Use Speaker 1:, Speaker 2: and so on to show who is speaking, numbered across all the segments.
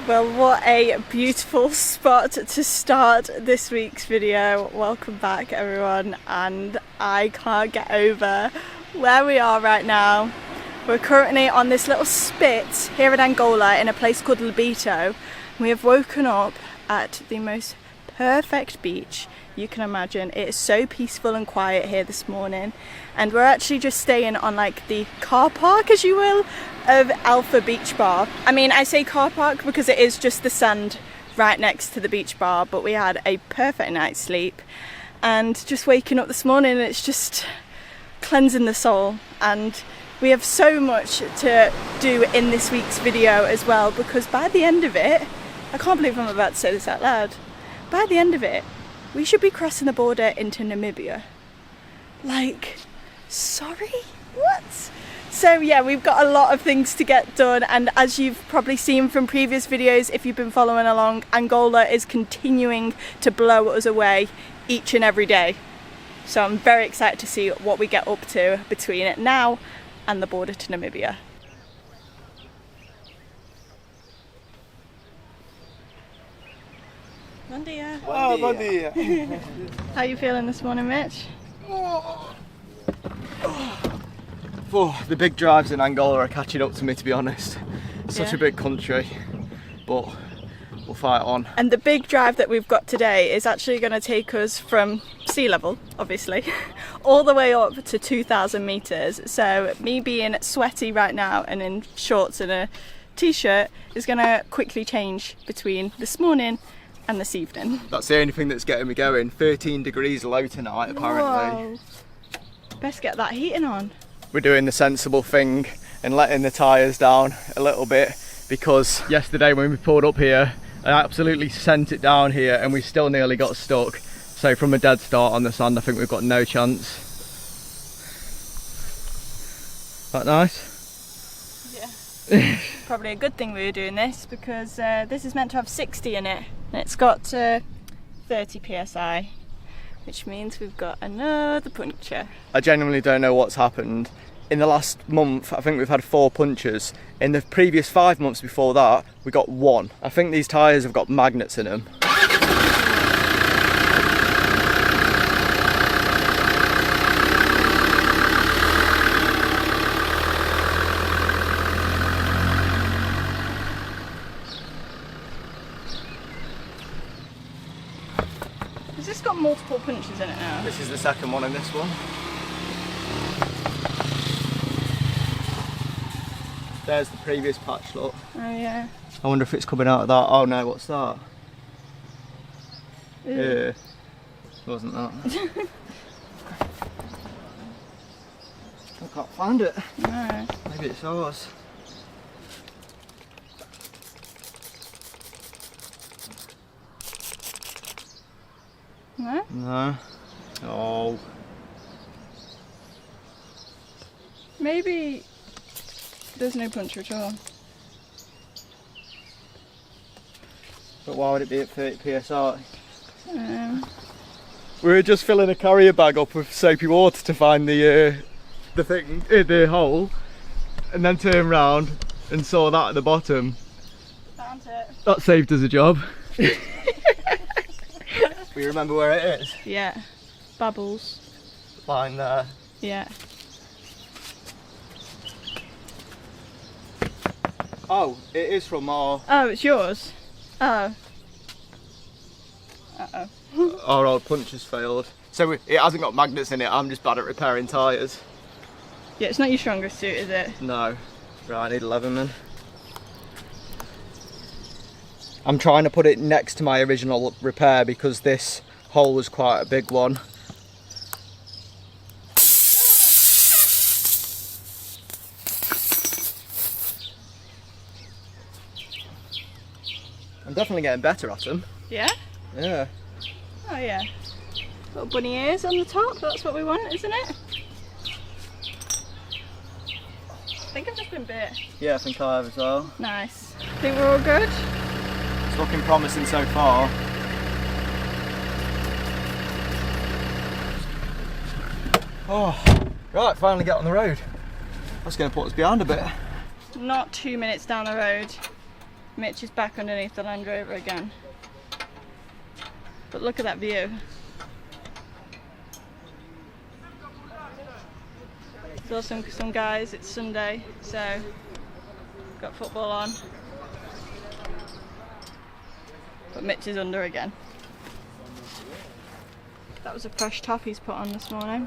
Speaker 1: Well, what a beautiful spot to start this week's video. Welcome back everyone, and I can't get over where we are right now. We're currently on this little spit here in Angola in a place called Lobito. We have woken up at the most perfect beach you can imagine. It is so peaceful and quiet here this morning, and we're actually just staying on like the car park, as you will, of Alpha Beach Bar. I mean, I say car park because it is just the sand right next to the beach bar, but we had a perfect night's sleep, and just waking up this morning, it's just cleansing the soul. And we have so much to do in this week's video as well, because by the end of it, I can't believe I'm about to say this out loud, by the end of it, we should be crossing the border into Namibia. Like, sorry? What? So yeah, we've got a lot of things to get done, and as you've probably seen from previous videos, if you've been following along, Angola is continuing to blow us away each and every day. So I'm very excited to see what we get up to between it now and the border to Namibia. Bom dia.
Speaker 2: Oh, bom dia.
Speaker 1: How are you feeling this morning, Mitch?
Speaker 2: The big drives in Angola are catching up to me, to be honest. It's such a big country, but we'll fight on.
Speaker 1: And the big drive that we've got today is actually going to take us from sea level, obviously, all the way up to 2,000 meters. So me being sweaty right now and in shorts and a t-shirt is going to quickly change between this morning and this evening.
Speaker 2: That's the only thing that's getting me going. 13 degrees low tonight, apparently.
Speaker 1: Whoa. Best get that heating on.
Speaker 2: We're doing the sensible thing and letting the tyres down a little bit, because yesterday when we pulled up here, I absolutely sent it down here and we still nearly got stuck. So from a dead start on the sand, I think we've got no chance. That nice?
Speaker 1: Yeah. Probably a good thing we were doing this, because this is meant to have 60 in it. And it's got 30 psi, which means we've got another puncture.
Speaker 2: I genuinely don't know what's happened. In the last month, I think we've had 4 punctures. In the previous 5 months before that, we got 1. I think these tyres have got magnets in them.
Speaker 1: Has this got multiple punches in it now?
Speaker 2: This is the second one in this one. There's the previous patch, look.
Speaker 1: Oh yeah.
Speaker 2: I wonder if it's coming out of that. Oh no, what's that?
Speaker 1: Ew.
Speaker 2: Yeah, wasn't that. I can't find it.
Speaker 1: No.
Speaker 2: Maybe it's ours.
Speaker 1: No?
Speaker 2: No. Oh.
Speaker 1: Maybe there's no puncture at all.
Speaker 2: But why would it be at 30 psi? We were just filling a carrier bag up with soapy water to find the hole, and then turned round and saw that at the bottom.
Speaker 1: Found it.
Speaker 2: That saved us a job. We remember where it is?
Speaker 1: Yeah. Bubbles.
Speaker 2: Line there.
Speaker 1: Yeah.
Speaker 2: Oh, it is from our...
Speaker 1: Oh, it's yours? Oh. Uh-oh.
Speaker 2: Our old puncher's failed. So it hasn't got magnets in it, I'm just bad at repairing tyres.
Speaker 1: Yeah, it's not your strongest suit, is it?
Speaker 2: No. Right, I need 11 then. I'm trying to put it next to my original repair because this hole was quite a big one. I'm definitely getting better at them.
Speaker 1: Yeah?
Speaker 2: Yeah.
Speaker 1: Oh yeah. Little bunny ears on the top, that's what we want, isn't it? I think I've just been bit.
Speaker 2: Yeah, I think I have as well.
Speaker 1: Nice. Think we're all good?
Speaker 2: It's looking promising so far. Oh, right, finally get on the road. That's going to put us behind a bit.
Speaker 1: Not 2 minutes down the road. Mitch is back underneath the Land Rover again. But look at that view. Still some guys, it's Sunday, so got football on. But Mitch is under again. That was a fresh top he's put on this morning.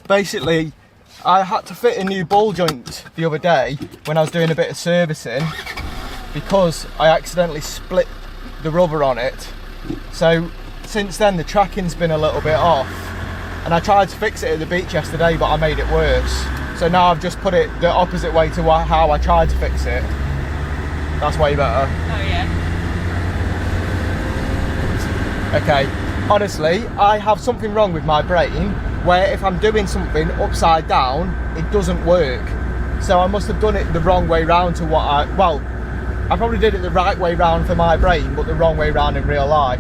Speaker 2: Basically, I had to fit a new ball joint the other day when I was doing a bit of servicing because I accidentally split the rubber on it. So since then the tracking's been a little bit off, and I tried to fix it at the beach yesterday but I made it worse. So now I've just put it the opposite way to how I tried to fix it. That's way better.
Speaker 1: Oh yeah.
Speaker 2: Okay, honestly, I have something wrong with my brain where if I'm doing something upside down, it doesn't work. So I must have done it the wrong way round to what I probably did it the right way round for my brain, but the wrong way round in real life.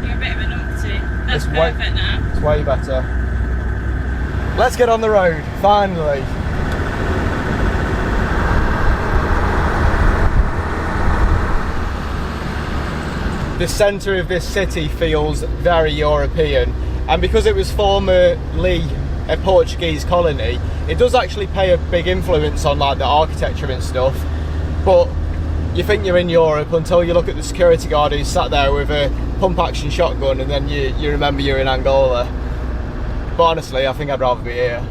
Speaker 1: You're a bit of a numpty. That's perfect now.
Speaker 2: It's way better. Let's get on the road, finally. The centre of this city feels very European. And because it was formerly a Portuguese colony, it does actually pay a big influence on like the architecture and stuff. But you think you're in Europe until you look at the security guard who's sat there with a pump action shotgun, and then you remember you're in Angola. But honestly, I think I'd rather be here.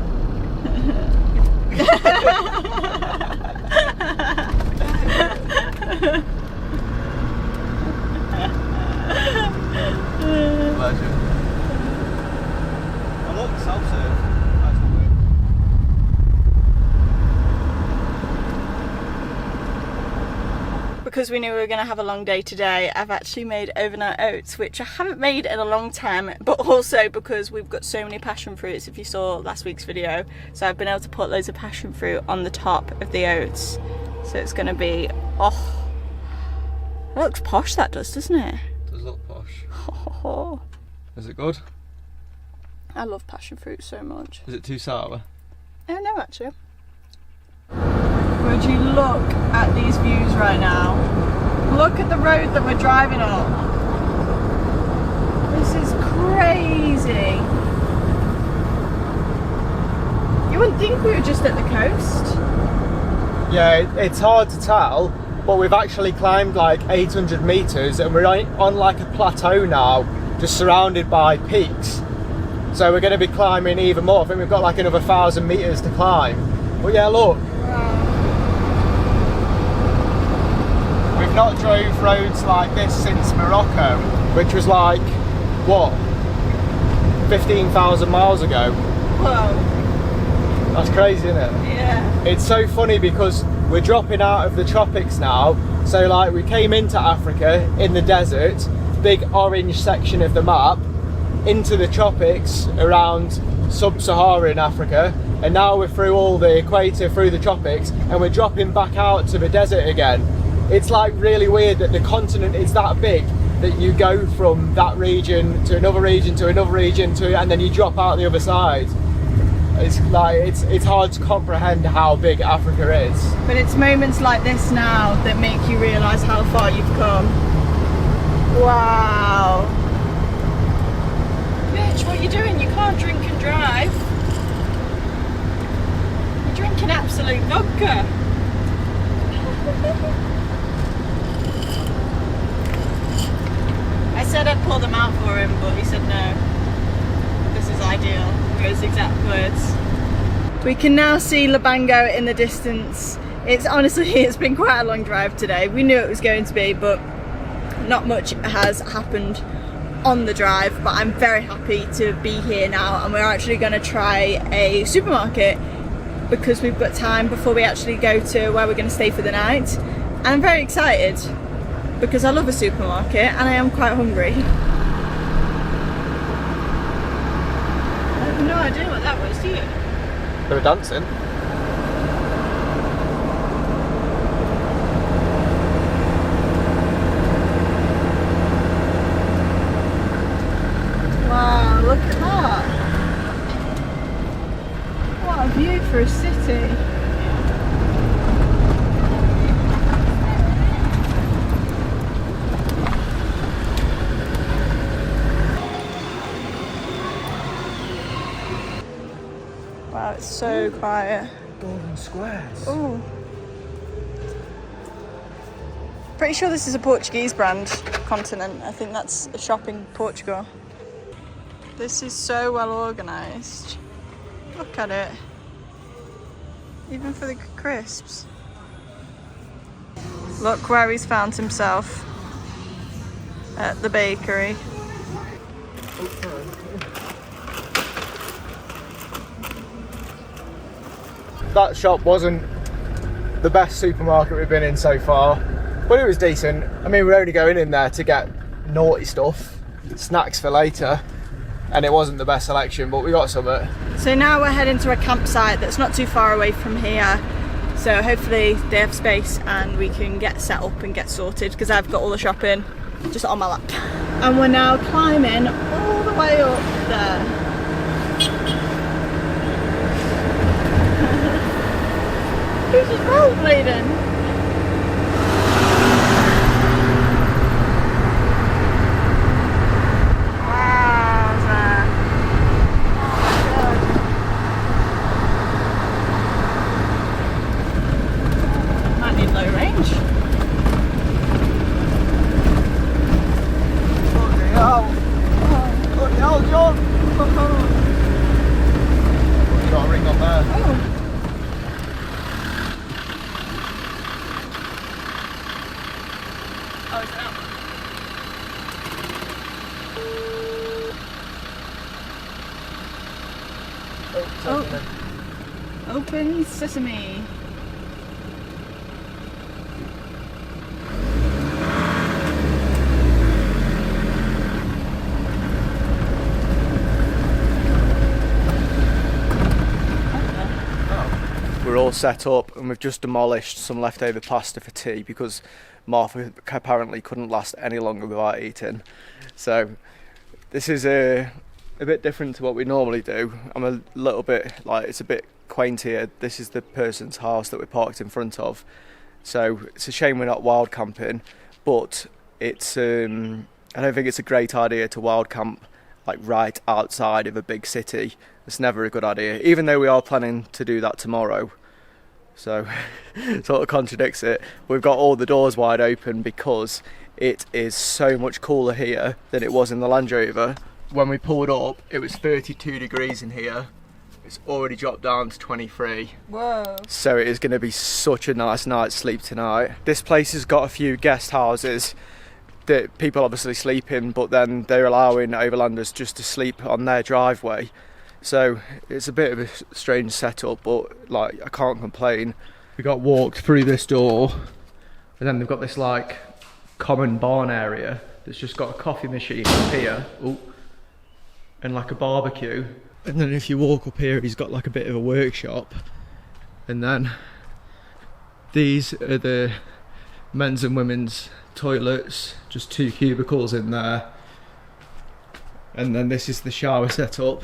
Speaker 2: Pleasure. Oh look, self-serve. Nice one, mate.
Speaker 1: Because we knew we were going to have a long day today, I've actually made overnight oats, which I haven't made in a long time, but also because we've got so many passion fruits, if you saw last week's video. So I've been able to put loads of passion fruit on the top of the oats. So it's going to be, oh, it looks posh, that doesn't it?
Speaker 2: It does look posh.
Speaker 1: Oh.
Speaker 2: Is it good?
Speaker 1: I love passion fruit so much.
Speaker 2: Is it too sour?
Speaker 1: Oh no, actually. Would you look at these views right now? Look at the road that we're driving on. This is crazy. You wouldn't think we were just at the coast.
Speaker 2: Yeah, it's hard to tell, but we've actually climbed like 800 metres and we're on like a plateau now, just surrounded by peaks. So we're going to be climbing even more. I think we've got like another 1,000 metres to climb. But yeah, look.
Speaker 1: Wow.
Speaker 2: We've not drove roads like this since Morocco, which was like, what, 15,000 miles ago.
Speaker 1: Whoa.
Speaker 2: That's crazy, isn't it?
Speaker 1: Yeah.
Speaker 2: It's so funny because we're dropping out of the tropics now. So like we came into Africa in the desert, big orange section of the map, into the tropics around sub-Saharan Africa, and now we're through all the equator, through the tropics, and we're dropping back out to the desert again. It's like really weird that the continent is that big that you go from that region to another region to another region to, and then you drop out the other side. It's like it's hard to comprehend how big Africa is.
Speaker 1: But it's moments like this now that make you realise how far you've come. Wow. Mitch, what are you doing? You can't drink and drive. You're drinking absolute vodka. I said I'd pull them out for him, but he said no. This is ideal. Were his exact words. We can now see Lubango in the distance. It's been quite a long drive today. We knew it was going to be, but not much has happened on the drive. But I'm very happy to be here now, and we're actually going to try a supermarket because we've got time before we actually go to where we're going to stay for the night. And I'm very excited. because I love a supermarket and I am quite hungry. I have no idea what that was, do you?
Speaker 2: They were dancing.
Speaker 1: Wow, look at that. What a view for a city. Wow, it's so quiet.
Speaker 2: Golden squares.
Speaker 1: Oh. Pretty sure this is a Portuguese brand, Continent. I think that's a shop in Portugal. This is so well organised. Look at it. Even for the crisps. Look where he's found himself. At the bakery.
Speaker 2: That shop wasn't the best supermarket we've been in so far, but it was decent. I mean, we're only going in there to get naughty stuff, snacks for later, and it wasn't the best selection, but we got some of it.
Speaker 1: So now we're heading to a campsite that's not too far away from here. So hopefully they have space and we can get set up and get sorted, because I've got all the shopping just on my lap. And we're now climbing all the way up there. Who's just rollerblading? Open sesame.
Speaker 2: We're all set up and we've just demolished some leftover pasta for tea because Martha apparently couldn't last any longer without eating. So this is a bit different to what we normally do. I'm a little bit like, it's a bit quaint here. This is the person's house that we're parked in front of. So it's a shame we're not wild camping, but it's I don't think it's a great idea to wild camp like right outside of a big city. It's never a good idea, even though we are planning to do that tomorrow. So sort of contradicts it. We've got all the doors wide open because it is so much cooler here than it was in the Land Rover. When we pulled up, it was 32 degrees in here. It's already dropped down to 23.
Speaker 1: Whoa.
Speaker 2: So it is going to be such a nice night's sleep tonight. This place has got a few guest houses that people obviously sleep in, but then they're allowing overlanders just to sleep on their driveway. So it's a bit of a strange setup, but like I can't complain. We got walked through this door, and then they've got this like common barn area that's just got a coffee machine up here, and like a barbecue. And then if you walk up here, he's got like a bit of a workshop. And then these are the men's and women's toilets, just 2 cubicles in there. And then this is the shower setup.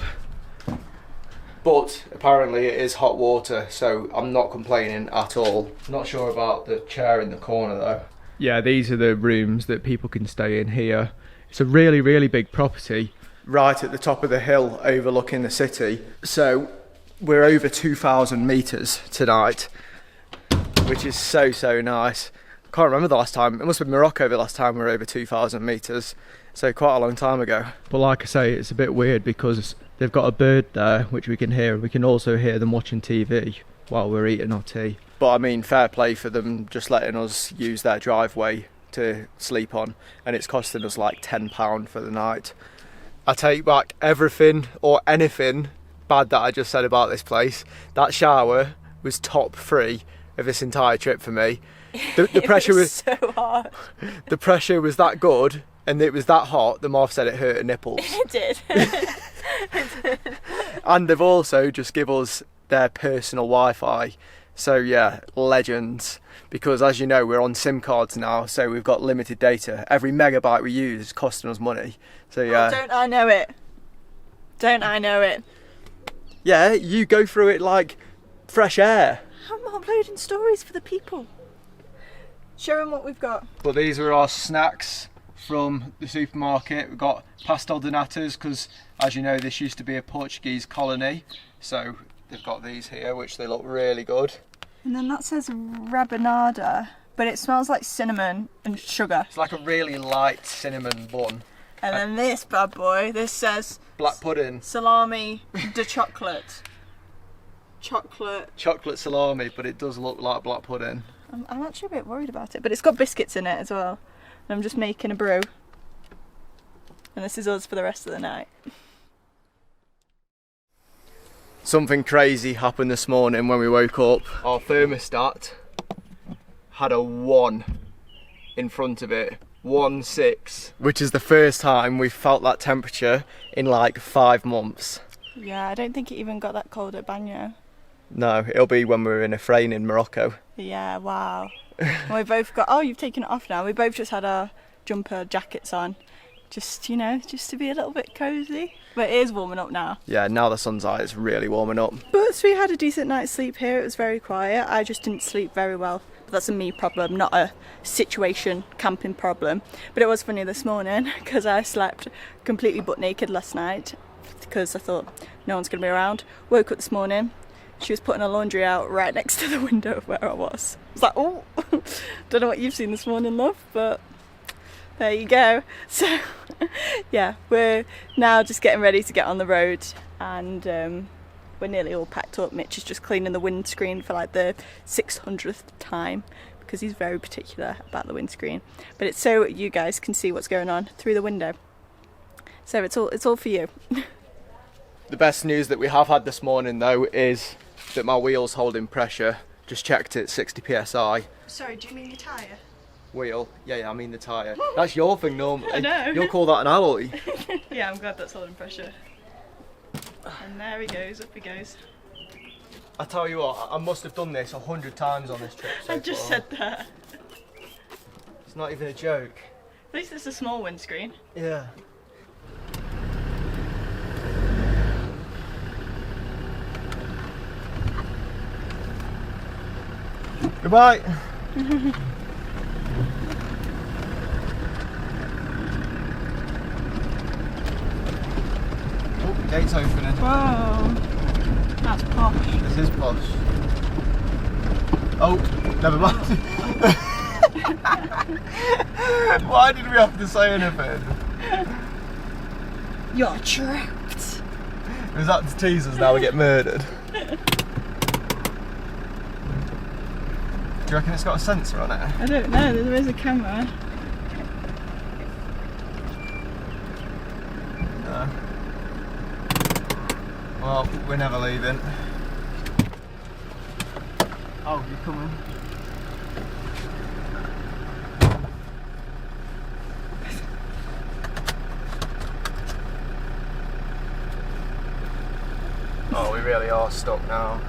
Speaker 2: But apparently it is hot water, so I'm not complaining at all. Not sure about the chair in the corner though. Yeah, these are the rooms that people can stay in here. It's a really, really big property, right at the top of the hill overlooking the city. So we're over 2,000 metres tonight, which is so nice. I can't remember the last time, it must have been Morocco the last time we were over 2,000 metres, so quite a long time ago. But like I say, it's a bit weird because they've got a bird there which we can hear, and we can also hear them watching TV while we're eating our tea. But I mean, fair play for them just letting us use their driveway to sleep on, and it's costing us like £10 for the night. I take back everything or anything bad that I just said about this place. That shower was top 3 of this entire trip for me. The pressure was
Speaker 1: so hard.
Speaker 2: The pressure was that good, and it was that hot. The Morph said it hurt her nipples.
Speaker 1: It did.
Speaker 2: And they've also just give us their personal Wi-Fi. So yeah, legends. Because as you know, we're on SIM cards now, so we've got limited data. Every megabyte we use is costing us money. So yeah.
Speaker 1: Oh, don't I know it? Don't I know it?
Speaker 2: Yeah, you go through it like fresh air.
Speaker 1: I'm uploading stories for the people. Show them what we've got.
Speaker 2: But these were our snacks from the supermarket. We've got pastel de natas, because as you know, this used to be a Portuguese colony. So they've got these here, which they look really good.
Speaker 1: And then that says rabanada, but it smells like cinnamon and sugar.
Speaker 2: It's like a really light cinnamon bun.
Speaker 1: And then this bad boy, this says
Speaker 2: black pudding.
Speaker 1: Salami de chocolate.
Speaker 2: Chocolate salami, but it does look like black pudding.
Speaker 1: I'm actually a bit worried about it, but it's got biscuits in it as well. And I'm just making a brew. And this is us for the rest of the night.
Speaker 2: Something crazy happened this morning when we woke up. Our thermostat had a 1 in front of it. 1.6, which is the first time we've felt that temperature in like 5 months.
Speaker 1: Yeah, I don't think it even got that cold at Banyo.
Speaker 2: No, it'll be when we're in a frame in Morocco.
Speaker 1: Yeah, wow. And we both got, oh, you've taken it off now. We both just had our jumper jackets on. Just, you know, just to be a little bit cosy. But it is warming up now.
Speaker 2: Yeah, now the sun's out, it's really warming up.
Speaker 1: But we had a decent night's sleep here. It was very quiet. I just didn't sleep very well. But that's a me problem, not a situation camping problem. But it was funny this morning because I slept completely butt naked last night because I thought no one's going to be around. Woke up this morning. She was putting her laundry out right next to the window of where I was. I was like, oh, don't know what you've seen this morning, love, but there you go. So, yeah, we're now just getting ready to get on the road, and we're nearly all packed up. Mitch is just cleaning the windscreen for like the 600th time because he's very particular about the windscreen. But it's so you guys can see what's going on through the window. So it's all for you.
Speaker 2: The best news that we have had this morning though is that my wheel's holding pressure. Just checked it, 60 psi.
Speaker 1: Sorry, do you mean your tyre?
Speaker 2: Wheel? Yeah, I mean the tyre. That's your thing normally.
Speaker 1: I know.
Speaker 2: You'll call that an alloy.
Speaker 1: Yeah, I'm glad that's holding pressure. And there he goes, up he goes.
Speaker 2: I tell you what, I must have done this 100 times on this trip so
Speaker 1: I just
Speaker 2: far.
Speaker 1: said that.
Speaker 2: It's not even a joke.
Speaker 1: At least it's a small windscreen.
Speaker 2: Yeah. Goodbye. Oh, the gate's opening.
Speaker 1: Whoa, that's posh.
Speaker 2: This is posh. Oh, never mind. Why did we have to say anything?
Speaker 1: You're trapped.
Speaker 2: Was that to tease us now we get murdered? Do you reckon it's got a sensor on it?
Speaker 1: I don't know, there is a camera.
Speaker 2: No. Well, we're never leaving. Oh, you're coming. Oh, we really are stuck now.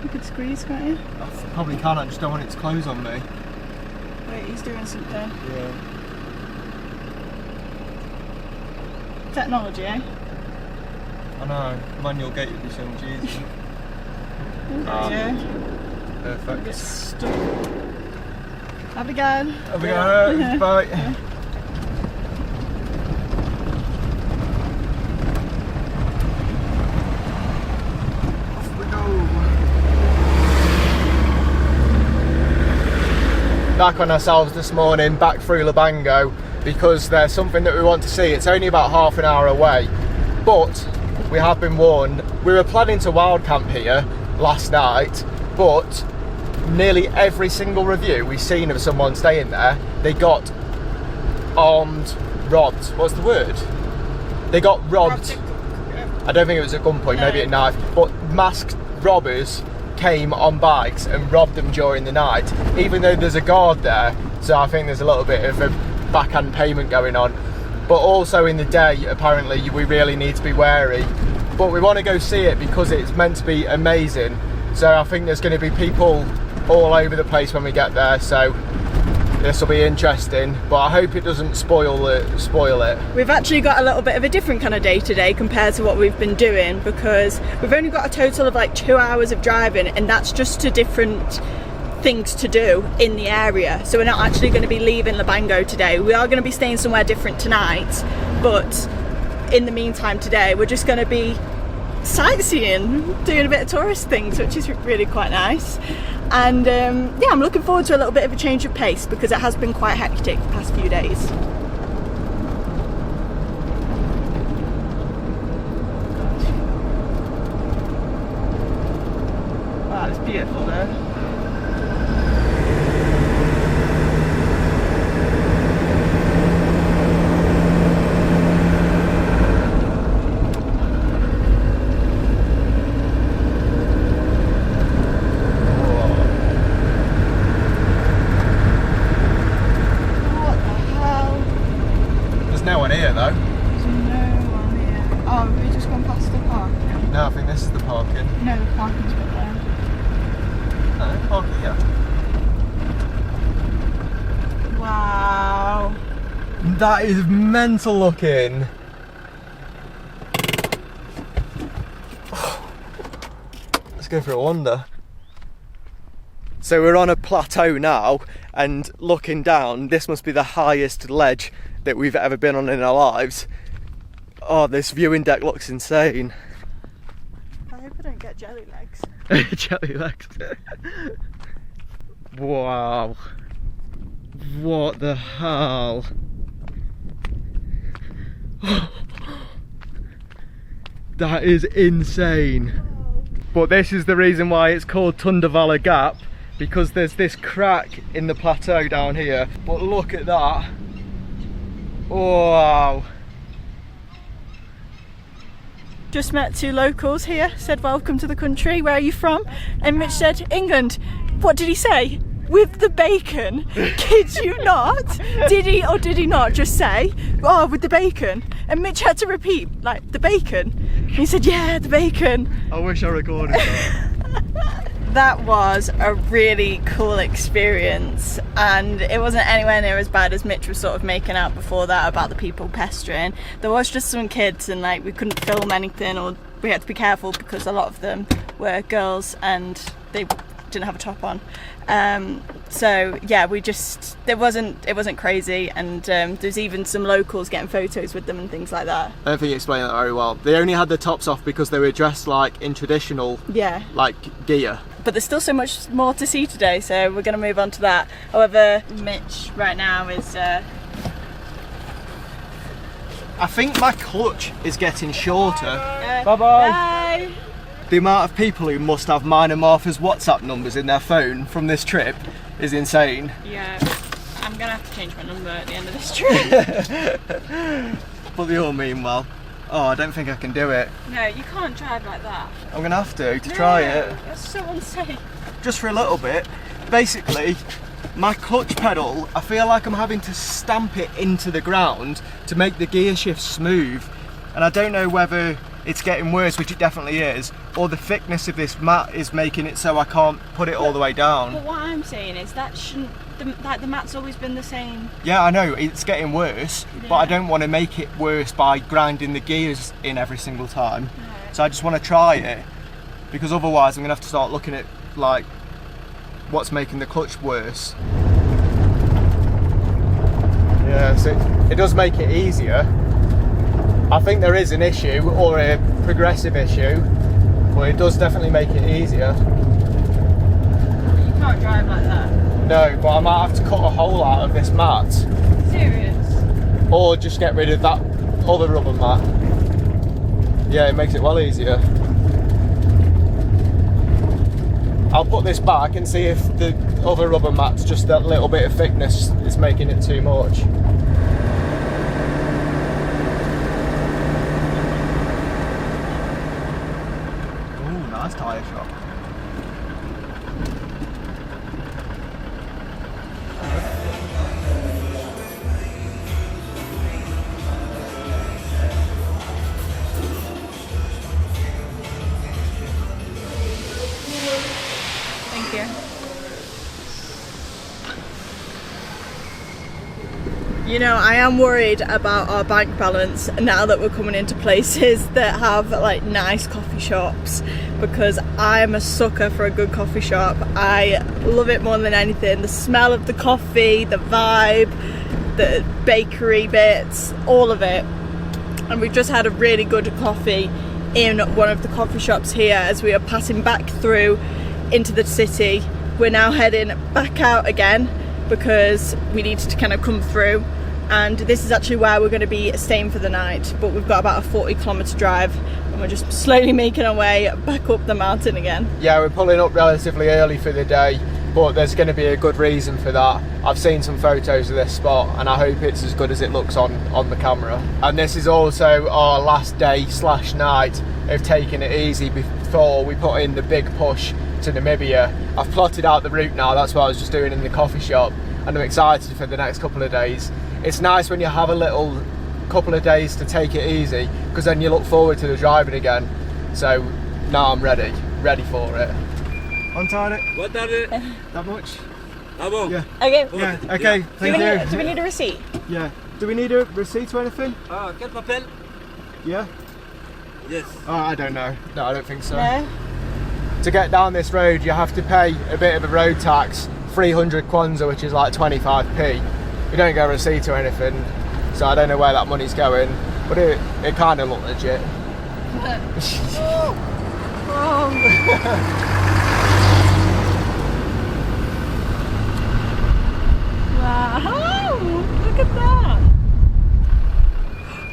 Speaker 1: You could squeeze, can't you?
Speaker 2: I probably can, I just don't want it to close on me.
Speaker 1: Wait, he's doing something.
Speaker 2: Yeah.
Speaker 1: Technology, eh?
Speaker 2: I know, manual gate would be so much easier.
Speaker 1: Yeah.
Speaker 2: Perfect.
Speaker 1: Get stuck. Have a go.
Speaker 2: Have we got bye.
Speaker 1: Yeah.
Speaker 2: Back on ourselves this morning, back through Labango, because there's something that we want to see. It's only about half an hour away, but we have been warned. We were planning to wild camp here last night, but nearly every single review we've seen of someone staying there, they got robbed. What's the word? They got robbed. I don't think it was at gunpoint, maybe a knife, but masked robbers came on bikes and robbed them during the night, even though there's a guard there. So I think there's a little bit of a backhand payment going on. But also in the day, apparently, we really need to be wary. But we want to go see it because it's meant to be amazing. So I think there's going to be people all over the place when we get there. So this will be interesting, but I hope it doesn't spoil it.
Speaker 1: We've actually got a little bit of a different kind of day today compared to what we've been doing, because we've only got a total of like 2 hours of driving, and that's just to different things to do in the area. So we're not actually going to be leaving Labango today. We are going to be staying somewhere different tonight, but in the meantime today we're just going to be sightseeing, doing a bit of tourist things, which is really quite nice. And yeah, I'm looking forward to a little bit of a change of pace because it has been quite hectic the past few days. Wow, it's beautiful there.
Speaker 2: No one here though.
Speaker 1: There's no one here. Oh, have we just gone past the park?
Speaker 2: No, I think this is the parking.
Speaker 1: No, the parking's been there.
Speaker 2: No, park here.
Speaker 1: Wow.
Speaker 2: That is mental looking. Let's go for a wander. So we're on a plateau now, and looking down, this must be the highest ledge that we've ever been on in our lives. Oh, this viewing deck looks insane.
Speaker 1: I hope I don't get jelly legs.
Speaker 2: Jelly legs. Wow. What the hell? That is insane. But this is the reason why it's called Tundavala Gap, because there's this crack in the plateau down here. But look at that. Wow.
Speaker 1: Just met two locals here, said welcome to the country, where are you from? And Mitch said England. What did he say? With the bacon? Kid you not? Did he or did he not just say, oh, with the bacon? And Mitch had to repeat, like, the bacon. And he said, yeah, the bacon.
Speaker 2: I wish I recorded that.
Speaker 1: That was a really cool experience, and it wasn't anywhere near as bad as Mitch was sort of making out before that about the people pestering. There was just some kids, and like we couldn't film anything, or we had to be careful because a lot of them were girls and they didn't have a top on. So yeah, it wasn't crazy, and there's even some locals getting photos with them and things like that.
Speaker 2: I don't think you explained that very well. They only had the tops off because they were dressed like in traditional like gear.
Speaker 1: But there's still so much more to see today, so we're going to move on to that. However, Mitch right now is... I
Speaker 2: think my clutch is getting shorter.
Speaker 1: Bye-bye. Bye.
Speaker 2: The amount of people who must have mine and Martha's WhatsApp numbers in their phone from this trip is insane.
Speaker 1: Yeah, I'm going to have to change my number at the end of this trip.
Speaker 2: But they all mean well. Oh, I don't think I can do it.
Speaker 1: No, you can't drive like that.
Speaker 2: I'm going to have to try it.
Speaker 1: That's so unsafe.
Speaker 2: Just for a little bit. Basically, my clutch pedal, I feel like I'm having to stamp it into the ground to make the gear shift smooth. And I don't know whether it's getting worse, which it definitely is, or the thickness of this mat is making it so I can't put it all the way down.
Speaker 1: But what I'm saying is that shouldn't... the mat's always been the same.
Speaker 2: Yeah, I know, it's getting worse, but I don't want to make it worse by grinding the gears in every single time. Right. So I just want to try it, because otherwise I'm going to have to start looking at like what's making the clutch worse. Yeah, so it does make it easier. I think there is an issue, or a progressive issue, but it does definitely make it easier.
Speaker 1: You can't drive like that.
Speaker 2: No, but I might have to cut a hole out of this mat.
Speaker 1: Serious?
Speaker 2: Or just get rid of that other rubber mat. Yeah, it makes it well easier. I'll put this back and see if the other rubber mat's just that little bit of thickness is making it too much.
Speaker 1: you. You know, I am worried about our bank balance now that we're coming into places that have like nice coffee shops, because I'm a sucker for a good coffee shop. I love it more than anything. The smell of the coffee, the vibe, the bakery bits, all of it. And we've just had a really good coffee in one of the coffee shops here as we are passing back through into the city. We're now heading back out again because we needed to kind of come through, and this is actually where we're going to be staying for the night, but we've got about a 40-kilometre drive and we're just slowly making our way back up the mountain again.
Speaker 2: Yeah, we're pulling up relatively early for the day, but there's going to be a good reason for that. I've seen some photos of this spot and I hope it's as good as it looks on the camera. And this is also our last day / night of taking it easy before we put in the big push to Namibia. I've plotted out the route now, that's what I was just doing in the coffee shop, and I'm excited for the next couple of days. It's nice when you have a little couple of days to take it easy, because then you look forward to the driving again. So now I'm ready for it. Untied it.
Speaker 3: What are it?
Speaker 2: That much?
Speaker 3: Ah bon?
Speaker 2: Yeah.
Speaker 1: Okay.
Speaker 2: Yeah. Okay. Thank you.
Speaker 1: Do we need a receipt?
Speaker 2: Yeah. Do we need a receipt or anything?
Speaker 3: Ah, quel papel?
Speaker 2: Yeah.
Speaker 3: Yes.
Speaker 2: Oh, I don't know. No, I don't think so.
Speaker 1: No.
Speaker 2: To get down this road, you have to pay a bit of a road tax, 300 kwanza, which is like 25p. We don't get a receipt or anything, so I don't know where that money's going, but it kind of looked legit.
Speaker 1: Wow, look at that.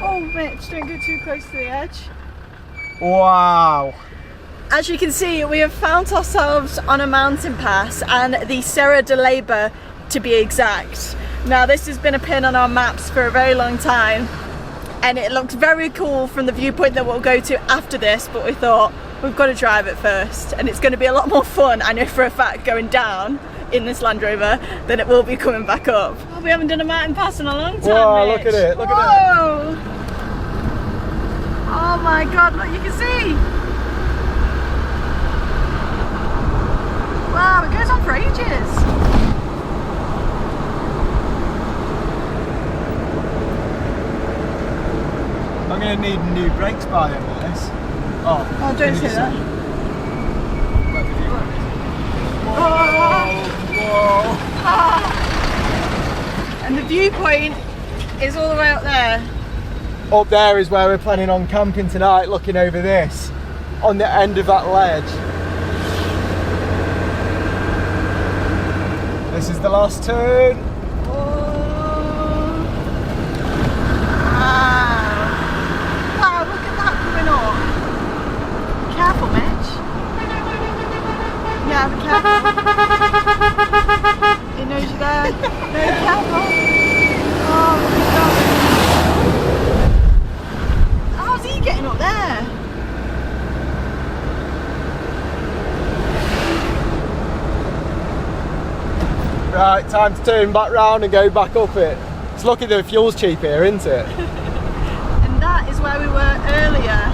Speaker 1: Oh Mitch, don't go too close to the edge.
Speaker 2: Wow.
Speaker 1: As you can see, we have found ourselves on a mountain pass, and the Serra de Leiber to be exact. Now this has been a pin on our maps for a very long time, and it looks very cool from the viewpoint that we'll go to after this, but we thought we've got to drive it first, and it's going to be a lot more fun, I know for a fact, going down in this Land Rover than it will be coming back up. Oh, we haven't done a mountain pass in a long time.
Speaker 2: Whoa,
Speaker 1: Mitch.
Speaker 2: look at it, look at
Speaker 1: it. Oh my god, look, you can see. Wow, it goes on for ages.
Speaker 2: I'm going to need new brakes by the end of this. Oh,
Speaker 1: Don't say that.
Speaker 2: Whoa.
Speaker 1: And the viewpoint is all the way up there.
Speaker 2: Up there is where we're planning on camping tonight, looking over this, on the end of that ledge. This is the last turn.
Speaker 1: Wow, look at that coming up. Be careful, Mitch. Yeah, be careful. He knows you're there. No, be careful. Oh, look at that. How's he getting up there?
Speaker 2: Right, time to turn back round and go back up it. It's lucky the fuel's cheap here, isn't it?
Speaker 1: And that is where we were earlier.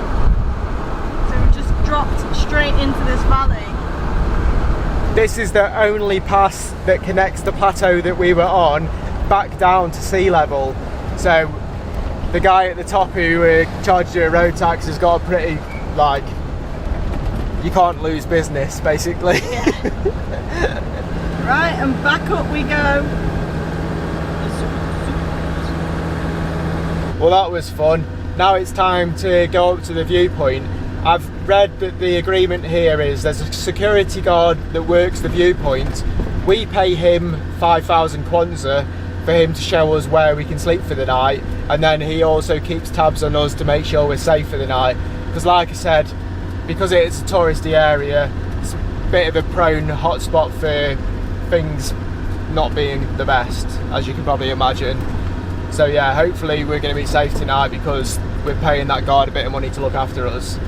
Speaker 1: So we just dropped straight into this valley.
Speaker 2: This is the only pass that connects the plateau that we were on back down to sea level. So the guy at the top who charged you a road tax has got a pretty, like, you can't lose business basically.
Speaker 1: Yeah. Right, and back up we go.
Speaker 2: Well, that was fun. Now it's time to go up to the viewpoint. I've read that the agreement here is there's a security guard that works the viewpoint. We pay him 5,000 kwanza for him to show us where we can sleep for the night, and then he also keeps tabs on us to make sure we're safe for the night. Because like I said, because it's a touristy area, it's a bit of a prone hotspot for things not being the best, as you can probably imagine. So yeah, hopefully we're going to be safe tonight because we're paying that guard a bit of money to look after us.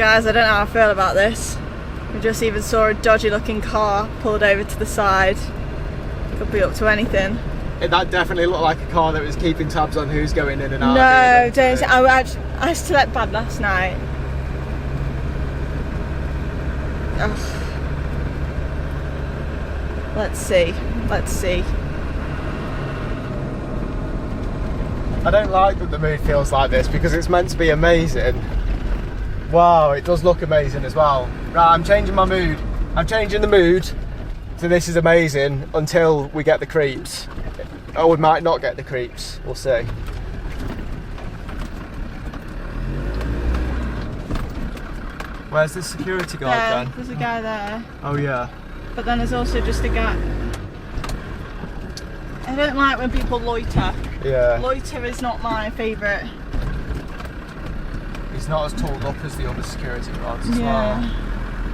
Speaker 1: Guys, I don't know how I feel about this. We just even saw a dodgy looking car pulled over to the side. Could be up to anything.
Speaker 2: That definitely looked like a car that was keeping tabs on who's going in and out.
Speaker 1: No, don't. I slept bad last night. Ugh. Let's see.
Speaker 2: I don't like that the mood feels like this because it's meant to be amazing. Wow, it does look amazing as well. Right, I'm changing my mood. I'm changing the mood to this is amazing until we get the creeps. Or we might not get the creeps, we'll see. Where's the security guard then?
Speaker 1: There's a guy there.
Speaker 2: Oh yeah.
Speaker 1: But then there's also just a guy. I don't like when people loiter.
Speaker 2: Yeah.
Speaker 1: Loiter is not my favourite.
Speaker 2: He's not as tooled up as the other security guards as well.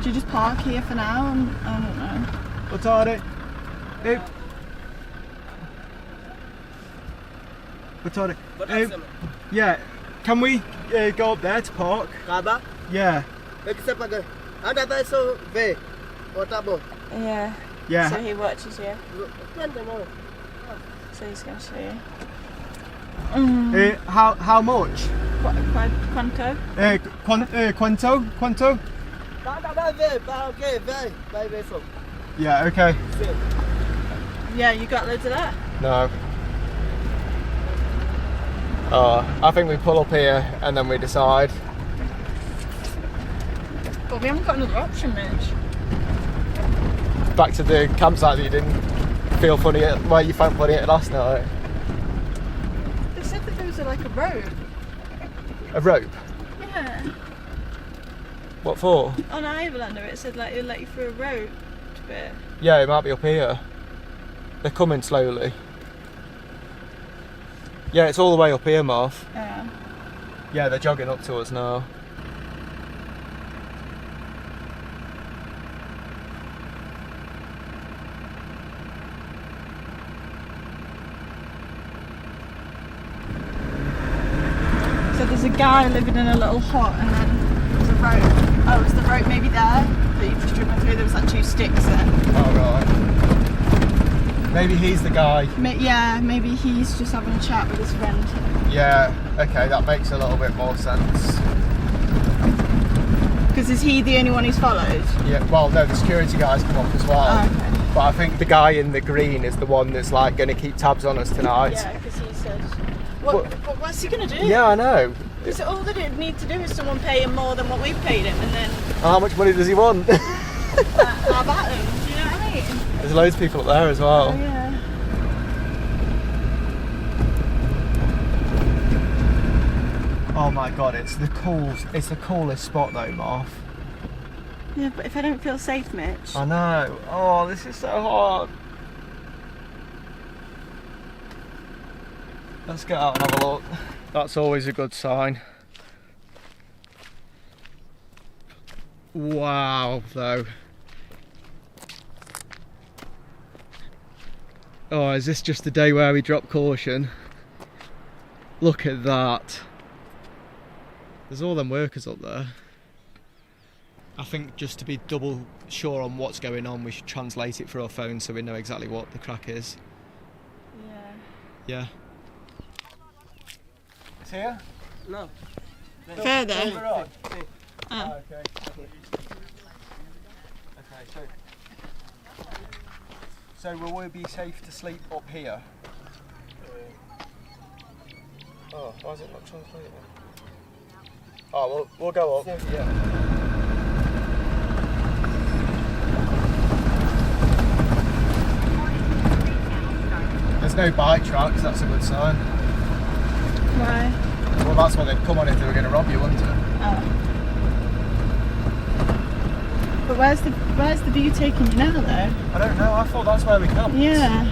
Speaker 1: Do you just park here for now? I don't know.
Speaker 2: What's on it? What's on it? Yeah. Can we go up there to park? Yeah.
Speaker 1: Yeah.
Speaker 2: Yeah.
Speaker 1: So he watches you. So he's going to show you.
Speaker 2: How much?
Speaker 1: Quanto?
Speaker 2: Quanto? Yeah, okay.
Speaker 1: Yeah, you got loads of that?
Speaker 2: No. I think we pull up here and then we decide.
Speaker 1: But we haven't got another option, Mitch.
Speaker 2: Back to the campsite that you didn't feel funny at, well, you found funny at last night.
Speaker 1: They said that there was like a rope.
Speaker 2: A rope?
Speaker 1: Yeah.
Speaker 2: What for?
Speaker 1: On Islander it said like it'll let you through a rope bit.
Speaker 2: Yeah, it might be up here. They're coming slowly. Yeah, it's all the way up here, Marv.
Speaker 1: Yeah.
Speaker 2: Yeah, they're jogging up to us now.
Speaker 1: So there's a guy living in a little hut and then there's a rope. Oh, is the rope maybe there that you've just driven through? There was like 2 sticks there.
Speaker 2: Oh, right. Maybe he's the guy.
Speaker 1: Yeah, maybe he's just having a chat with his friend.
Speaker 2: Yeah, okay, that makes a little bit more sense.
Speaker 1: Because is he the only one who's followed?
Speaker 2: Yeah, well, no, the security guys come up as well.
Speaker 1: Oh, okay.
Speaker 2: But I think the guy in the green is the one that's like going to keep tabs on us tonight.
Speaker 1: Yeah, because he said. What's he going to do?
Speaker 2: Yeah, I know.
Speaker 1: So all that it need to do is someone pay him more than what we've paid him, and then.
Speaker 2: How much money does he want?
Speaker 1: How about him? Do you know what I mean?
Speaker 2: There's loads of people up there as well.
Speaker 1: Oh, yeah.
Speaker 2: Oh my god, it's the coolest spot though, Marv.
Speaker 1: Yeah, but if I don't feel safe, Mitch.
Speaker 2: I know. Oh, this is so hard. Let's get out and have a look. That's always a good sign. Wow, though. Oh, is this just the day where we drop caution? Look at that. There's all them workers up there. I think just to be double sure on what's going on, we should translate it for our phone so we know exactly what the crack is.
Speaker 1: Yeah.
Speaker 2: Yeah. It's here?
Speaker 3: No.
Speaker 1: Further.
Speaker 2: Oh.
Speaker 1: Oh.
Speaker 2: Okay. Okay, so will we be safe to sleep up here? Oh, why is it not translating? Oh, we'll go up. Yeah. There's no bike tracks, that's a good sign.
Speaker 1: Why?
Speaker 2: Well, that's what they'd come on if they were going to rob you, wouldn't it?
Speaker 1: Oh. But where's the view taking you now, though?
Speaker 2: I don't know, I thought that's where we camped.
Speaker 1: Yeah.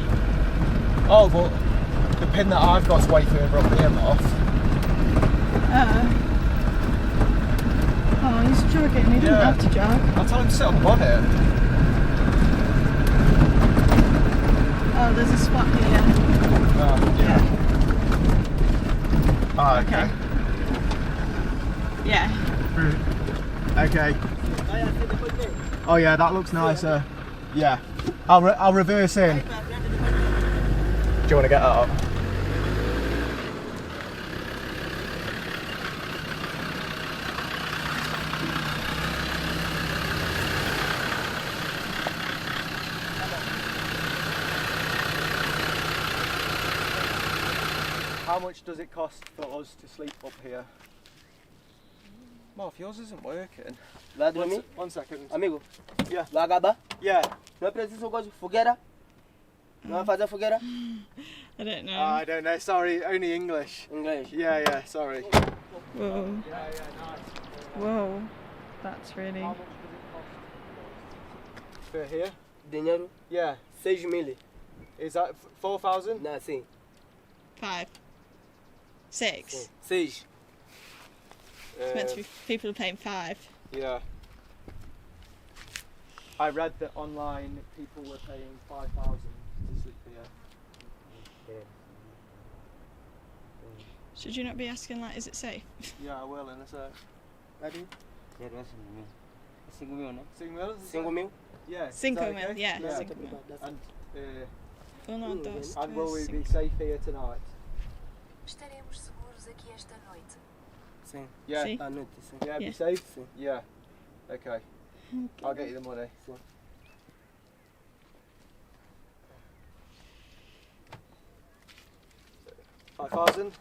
Speaker 2: Oh, but the pin that I've got's way further up here, Marv.
Speaker 1: Oh, he's jogging. He doesn't have to jog.
Speaker 2: I'll tell him to sit on the bonnet.
Speaker 1: Oh, there's a spot here.
Speaker 2: Oh, yeah. Oh, okay.
Speaker 1: Yeah.
Speaker 2: Okay. Oh yeah, that looks nicer. Yeah. I'll reverse in. Do you want to get that up? How much does it cost for us to sleep up here? Marv, yours isn't working.
Speaker 4: Vai dormir?
Speaker 2: 1 second.
Speaker 4: Amigo,
Speaker 2: Yeah.
Speaker 4: vai acabar?
Speaker 2: Yeah.
Speaker 4: Não é preciso coisa de fogueira? Não vai fazer fogueira?
Speaker 1: I don't know.
Speaker 2: I don't know. Sorry, only English.
Speaker 4: Inglês.
Speaker 2: Yeah. Sorry.
Speaker 1: Whoa.
Speaker 2: Yeah, nice.
Speaker 1: Whoa. That's really.
Speaker 2: How much does it cost for here?
Speaker 4: Dinheiro?
Speaker 2: Yeah.
Speaker 4: 6.000.
Speaker 2: Is that 4,000?
Speaker 4: Não, sim.
Speaker 1: 5. 6.
Speaker 4: Sim. 6.
Speaker 1: It's meant to be, people are paying 5.
Speaker 2: Yeah. I read that online people were paying 5,000 to sleep here.
Speaker 1: Should you not be asking like, is it safe?
Speaker 2: Yeah, I will in a sec. Ready?
Speaker 4: Yeah, that's 5.000, né?
Speaker 2: 5,000?
Speaker 4: 5.000?
Speaker 2: Yeah.
Speaker 1: 5,000,
Speaker 2: okay?
Speaker 1: yeah.
Speaker 2: Yeah.
Speaker 1: 5,000.
Speaker 2: And,
Speaker 1: Uno, dos,
Speaker 2: and will we
Speaker 1: tres,
Speaker 2: be
Speaker 1: cinco.
Speaker 2: safe here tonight?
Speaker 5: Estaremos seguros aqui esta noite.
Speaker 4: Sim.
Speaker 2: Yeah.
Speaker 1: See?
Speaker 4: À noite, sim.
Speaker 2: Yeah,
Speaker 1: Yeah.
Speaker 2: be safe?
Speaker 4: Sim.
Speaker 2: Yeah. Okay. I'll get you the money. 5,000?
Speaker 1: 5.
Speaker 2: 5,000?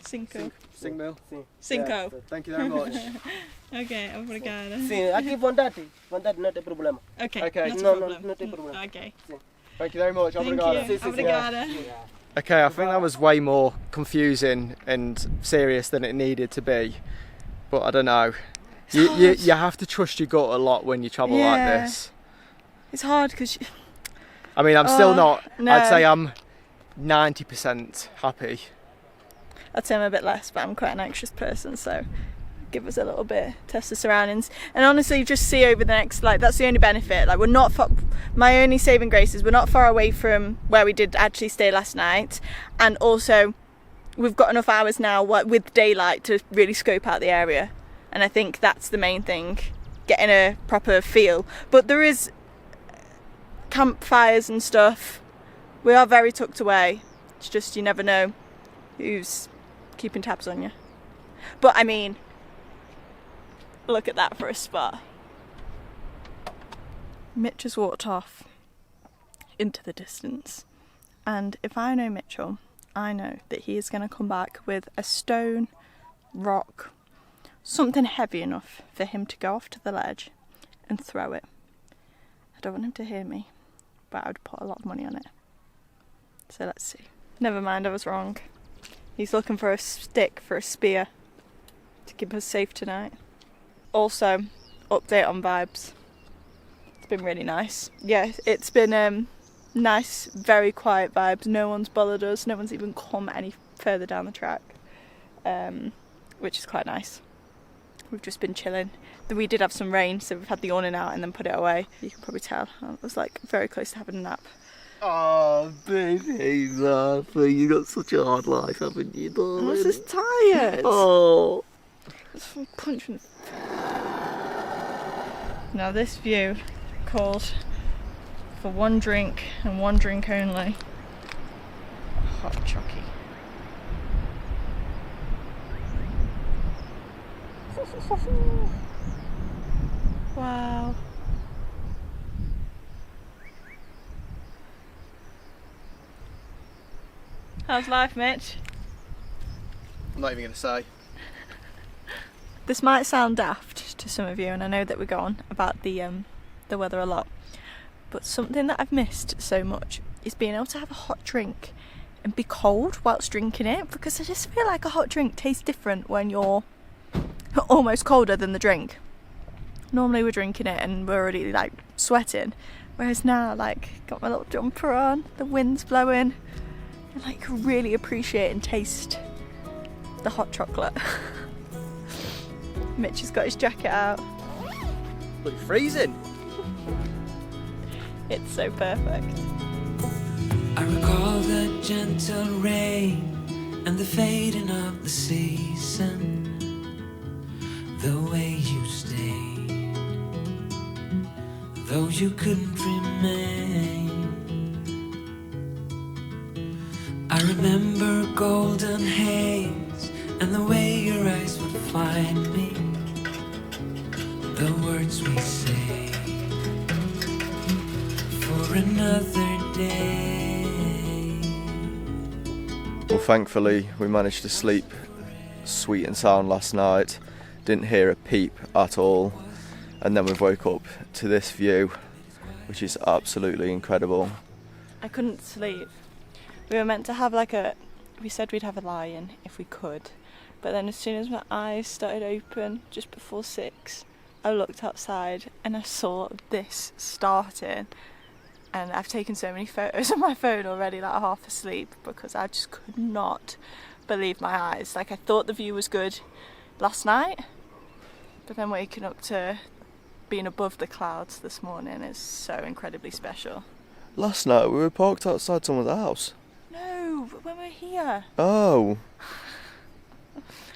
Speaker 4: Sim.
Speaker 1: 5.
Speaker 2: Thank you very much.
Speaker 1: Ok, obrigada.
Speaker 4: Sim, aqui vontade. Vontade não tem problema.
Speaker 1: Okay,
Speaker 2: Okay.
Speaker 1: not a
Speaker 4: No,
Speaker 1: problem.
Speaker 4: no tem problema.
Speaker 1: Okay.
Speaker 2: Thank you very much.
Speaker 1: Thank
Speaker 2: Obrigado.
Speaker 1: you. Obrigada.
Speaker 2: Okay, I think that was way more confusing and serious than it needed to be. But I don't know. You have to trust your gut a lot when you travel like
Speaker 1: Yeah.
Speaker 2: this.
Speaker 1: It's hard because
Speaker 2: I mean, I'm still not.
Speaker 1: no.
Speaker 2: I'd say I'm 90% happy.
Speaker 1: I'd say I'm a bit less, but I'm quite an anxious person, so give us a little bit, test the surroundings, and honestly just see over the next, like, that's the only benefit. Like, we're not my only saving grace is we're not far away from where we did actually stay last night, and also we've got enough hours now with daylight to really scope out the area, and I think that's the main thing, getting a proper feel. But there is campfires and stuff. We are very tucked away. It's just you never know who's keeping tabs on you. But I mean, look at that for a spot. Mitch has walked off into the distance, and if I know Mitchell, I know that he is going to come back with a stone, rock, something heavy enough for him to go off to the ledge and throw it. I don't want him to hear me, but I would put a lot of money on it. So let's see. Never mind, I was wrong. He's looking for a stick, for a spear, to keep us safe tonight. Also, update on vibes. It's been really nice. Yeah, it's been nice, very quiet vibes. No one's bothered us. No one's even come any further down the track, which is quite nice. We've just been chilling. We did have some rain, so we've had the awning out and then put it away. You can probably tell. I was like very close to having a nap.
Speaker 4: Oh, baby, you got such a hard life, haven't you,
Speaker 1: I
Speaker 4: darling?
Speaker 1: was just tired.
Speaker 4: Oh.
Speaker 1: It's from punching. Now this view called for one drink and one drink only. Hot chocky. Wow. How's life, Mitch?
Speaker 2: I'm not even going to say.
Speaker 1: This might sound daft to some of you, and I know that we go on about the weather a lot, but something that I've missed so much is being able to have a hot drink and be cold whilst drinking it, because I just feel like a hot drink tastes different when you're almost colder than the drink. Normally we're drinking it and we're already like sweating, whereas now, like, got my little jumper on, the wind's blowing, and like really appreciate and taste the hot chocolate. Mitch has got his jacket out.
Speaker 2: Bloody freezing.
Speaker 1: It's so perfect.
Speaker 6: I recall the gentle rain and the fading of the season. the way you stayed, though you couldn't remain. I remember golden haze and the way your eyes would find me, the words we say for another day.
Speaker 2: Well, thankfully we managed to sleep sweet and sound last night, didn't hear a peep at all, and then we woke up to this view, which is absolutely incredible.
Speaker 1: I couldn't sleep. We were meant to have we said we'd have a lie-in if we could, but then as soon as my eyes started open just before 6, I looked outside and I saw this starting, and I've taken so many photos on my phone already, like half asleep, because I just could not believe my eyes. Like, I thought the view was good last night, but then waking up to being above the clouds this morning is so incredibly special.
Speaker 2: Last night we were parked outside someone's house.
Speaker 1: No, but when we're here.
Speaker 2: Oh.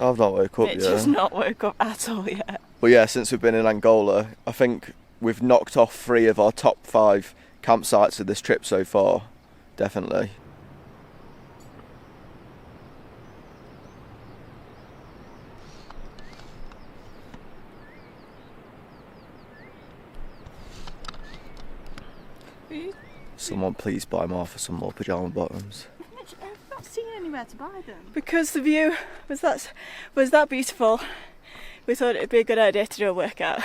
Speaker 2: I've not woke up yet.
Speaker 1: Mitch has not woke up at all yet.
Speaker 2: But yeah, since we've been in Angola, I think we've knocked off 3 of our top 5 campsites of this trip so far. Definitely. Someone please buy Martha some more pyjama bottoms.
Speaker 1: Mitch, I've not seen anywhere to buy them. Because the view was that beautiful, we thought it would be a good idea to do a workout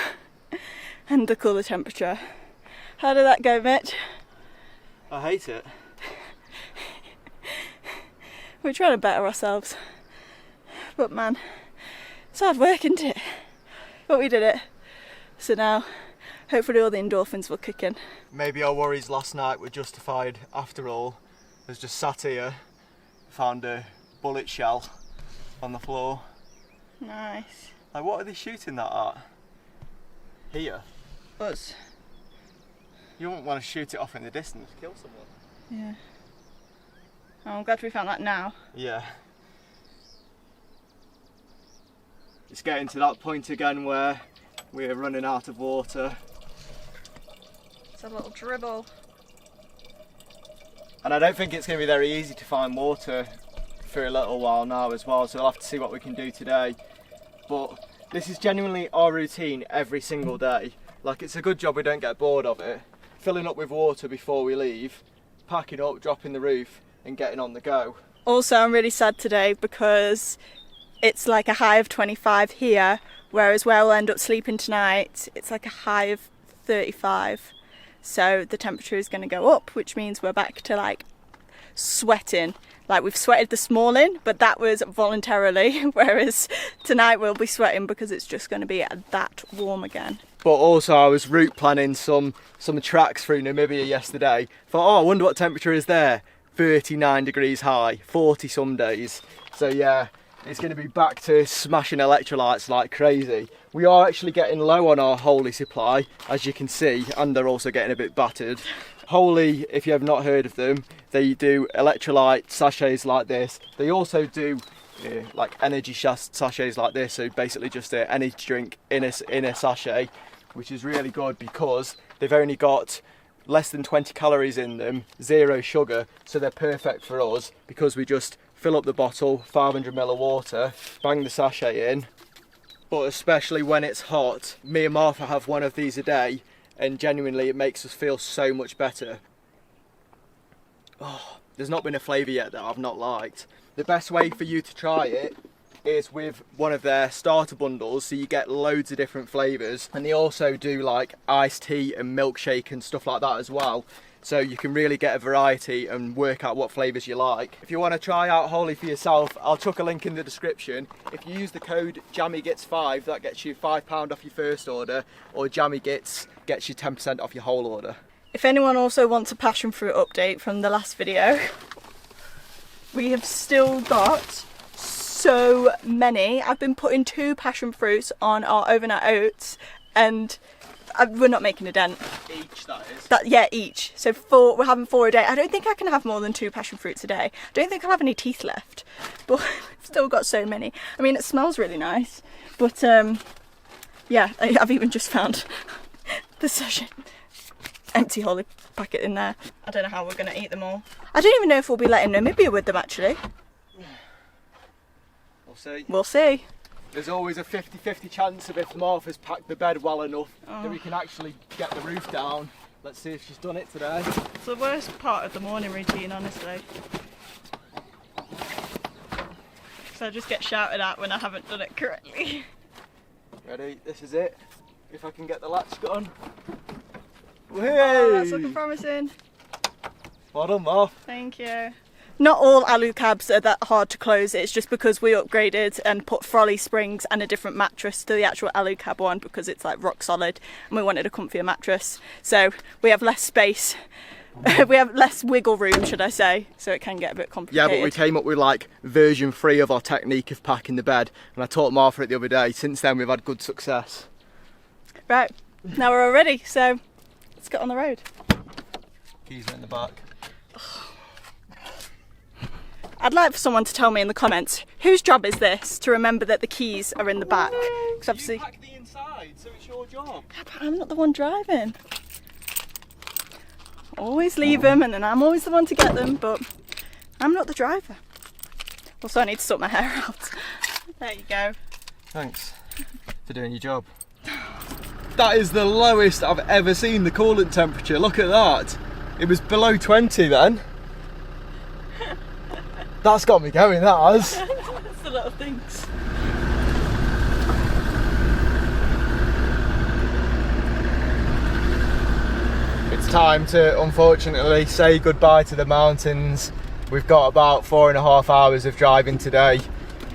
Speaker 1: and the cooler temperature. How did that go, Mitch?
Speaker 2: I hate it.
Speaker 1: We're trying to better ourselves, but man, it's hard work, isn't it? But we did it, so now hopefully all the endorphins will kick in.
Speaker 2: Maybe our worries last night were justified after all. I was just sat here, found a bullet shell on the floor.
Speaker 1: Nice.
Speaker 2: Like, what are they shooting that at? Here?
Speaker 1: Us.
Speaker 2: You wouldn't want to shoot it off in the distance, kill someone.
Speaker 1: Yeah. Oh, I'm glad we found that now.
Speaker 2: Yeah. It's getting to that point again where we're running out of water.
Speaker 1: It's a little dribble.
Speaker 2: And I don't think it's going to be very easy to find water for a little while now as well, so we'll have to see what we can do today. But this is genuinely our routine every single day. Like, it's a good job we don't get bored of it. Filling up with water before we leave, packing up, dropping the roof and getting on the go.
Speaker 1: Also, I'm really sad today because it's like a high of 25 here, whereas where we'll end up sleeping tonight, it's like a high of 35. So the temperature is going to go up, which means we're back to like sweating. Like, we've sweated this morning, but that was voluntarily, whereas tonight we'll be sweating because it's just going to be that warm again.
Speaker 2: But also I was route planning some tracks through Namibia yesterday. Thought, oh, I wonder what temperature is there. 39 degrees high, 40 some days. So yeah, it's going to be back to smashing electrolytes like crazy. We are actually getting low on our Holy supply, as you can see, and they're also getting a bit battered. Holy, if you have not heard of them, they do electrolyte sachets like this. They also do like energy sachets like this, so basically just an energy drink in a sachet, which is really good because they've only got less than 20 calories in them, 0 sugar, so they're perfect for us because we just fill up the bottle, 500 ml of water, bang the sachet in. But especially when it's hot, me and Martha have one of these a day, and genuinely it makes us feel so much better. Oh, there's not been a flavour yet that I've not liked. The best way for you to try it is with one of their starter bundles, so you get loads of different flavours, and they also do like iced tea and milkshake and stuff like that as well, so you can really get a variety and work out what flavours you like. If you want to try out Holy for yourself, I'll chuck a link in the description. If you use the code JAMMYGITS5, that gets you £5 off your first order, or JAMMYGITS gets you 10% off your whole order.
Speaker 1: If anyone also wants a passion fruit update from the last video, we have still got so many. I've been putting 2 passion fruits on our overnight oats, and we're not making a dent.
Speaker 2: Each, that is?
Speaker 1: Yeah, each. So 4, we're having 4 a day. I don't think I can have more than 2 passion fruits a day. I don't think I'll have any teeth left, but we've still got so many. I mean, it smells really nice, but Yeah, I've even just found the sachet. Empty Holly packet in there. I don't know how we're going to eat them all. I don't even know if we'll be letting Namibia with them actually.
Speaker 2: We'll see.
Speaker 1: We'll see.
Speaker 2: There's always a 50-50 chance of if Martha's packed the bed well enough that we can actually get the roof down. Let's see if she's done it today.
Speaker 1: It's the worst part of the morning routine, honestly. So I just get shouted at when I haven't done it correctly.
Speaker 2: Ready? This is it. If I can get the latch gone.
Speaker 1: Oh, that's looking promising.
Speaker 2: Well done, Marv.
Speaker 1: Thank you. Not all alu cabs are that hard to close. It's just because we upgraded and put Frolly springs and a different mattress to the actual alu cab one because it's like rock solid and we wanted a comfier mattress. So we have less space. We have less wiggle room, should I say, so it can get a bit complicated.
Speaker 2: Yeah, but we came up with like version 3 of our technique of packing the bed, and I taught Martha it the other day. Since then we've had good success.
Speaker 1: Right, now we're all ready, so let's get on the road.
Speaker 2: Keys are in the back.
Speaker 1: I'd like for someone to tell me in the comments, whose job is this to remember that the keys are in the back? Because obviously,
Speaker 2: you pack the inside, so it's your job.
Speaker 1: Yeah, but I'm not the one driving. Always leave them and then I'm always the one to get them, but I'm not the driver. Also, I need to sort my hair out. There you go.
Speaker 2: Thanks for doing your job. That is the lowest I've ever seen the coolant temperature. Look at that. It was below 20 then. That's got me going, that has.
Speaker 1: That's the little things.
Speaker 2: It's time to unfortunately say goodbye to the mountains. We've got about 4.5 hours of driving today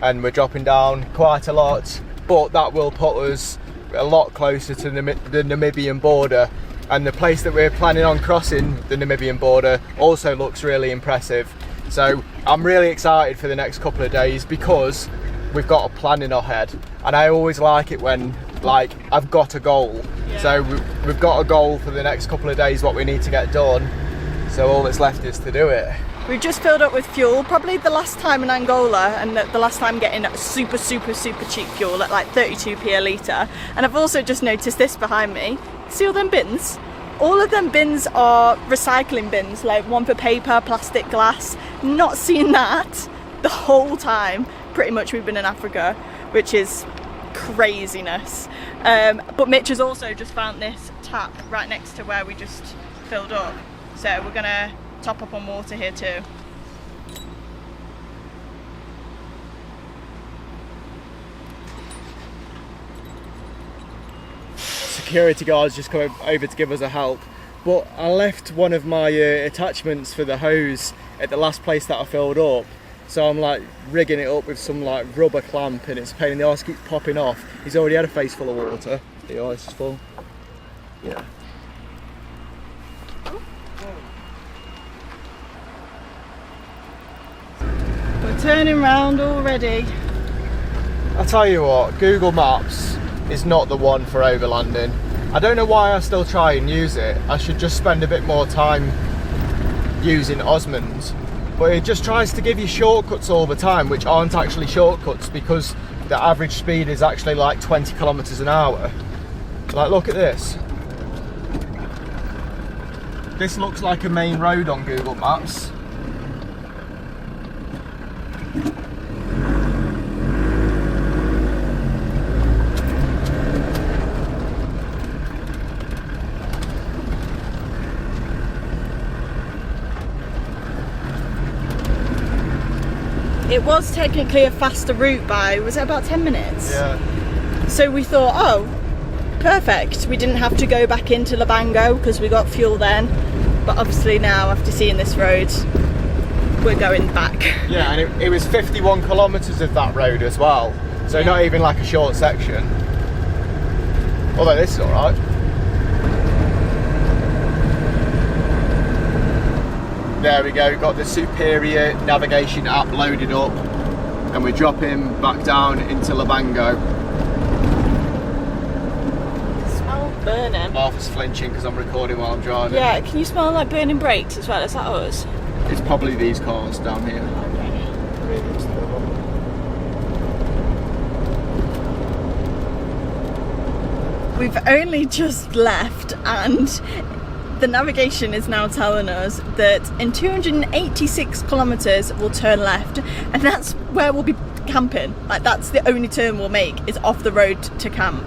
Speaker 2: and we're dropping down quite a lot, but that will put us a lot closer to the Namibian border, and the place that we're planning on crossing the Namibian border also looks really impressive. So I'm really excited for the next couple of days because we've got a plan in our head, and I always like it when like I've got a goal.
Speaker 1: Yeah.
Speaker 2: So we've got a goal for the next couple of days, what we need to get done, so all that's left is to do it.
Speaker 1: We've just filled up with fuel, probably the last time in Angola and the last time getting super cheap fuel at like 32p a litre. And I've also just noticed this behind me. See all them bins? All of them bins are recycling bins, like one for paper, plastic, glass. Not seen that the whole time pretty much we've been in Africa, which is craziness. But Mitch has also just found this tap right next to where we just filled up, so we're gonna top up on water here too.
Speaker 2: Security guards just come over to give us a help, but I left one of my attachments for the hose at the last place that I filled up, so I'm like rigging it up with some like rubber clamp and it's a pain in the arse, keeps popping off. He's already had a face full of water. The ice is full. Yeah.
Speaker 1: We're turning round already.
Speaker 2: I tell you what, Google Maps is not the one for overlanding. I don't know why I still try and use it. I should just spend a bit more time using Osmond's. But it just tries to give you shortcuts all the time, which aren't actually shortcuts because the average speed is actually like 20 kilometers an hour. Like, look at this. This looks like a main road on Google Maps.
Speaker 1: It was technically a faster route by, was it about 10 minutes?
Speaker 2: Yeah.
Speaker 1: So we thought, oh, perfect. We didn't have to go back into Lubango because we got fuel then. But obviously now, after seeing this road, we're going back.
Speaker 2: Yeah, and it was 51 kilometres of that road as well. So
Speaker 1: Yeah.
Speaker 2: not even like a short section. Although this is alright. There we go, got the Superior navigation app loaded up and we're dropping back down into Lubango.
Speaker 1: Smell burning.
Speaker 2: Martha's flinching because I'm recording while I'm driving.
Speaker 1: Yeah, can you smell like burning brakes as well? Is that us?
Speaker 2: It's probably these cars down here.
Speaker 1: We've only just left and the navigation is now telling us that in 286 kilometres we'll turn left, and that's where we'll be camping. Like, that's the only turn we'll make, is off the road to camp.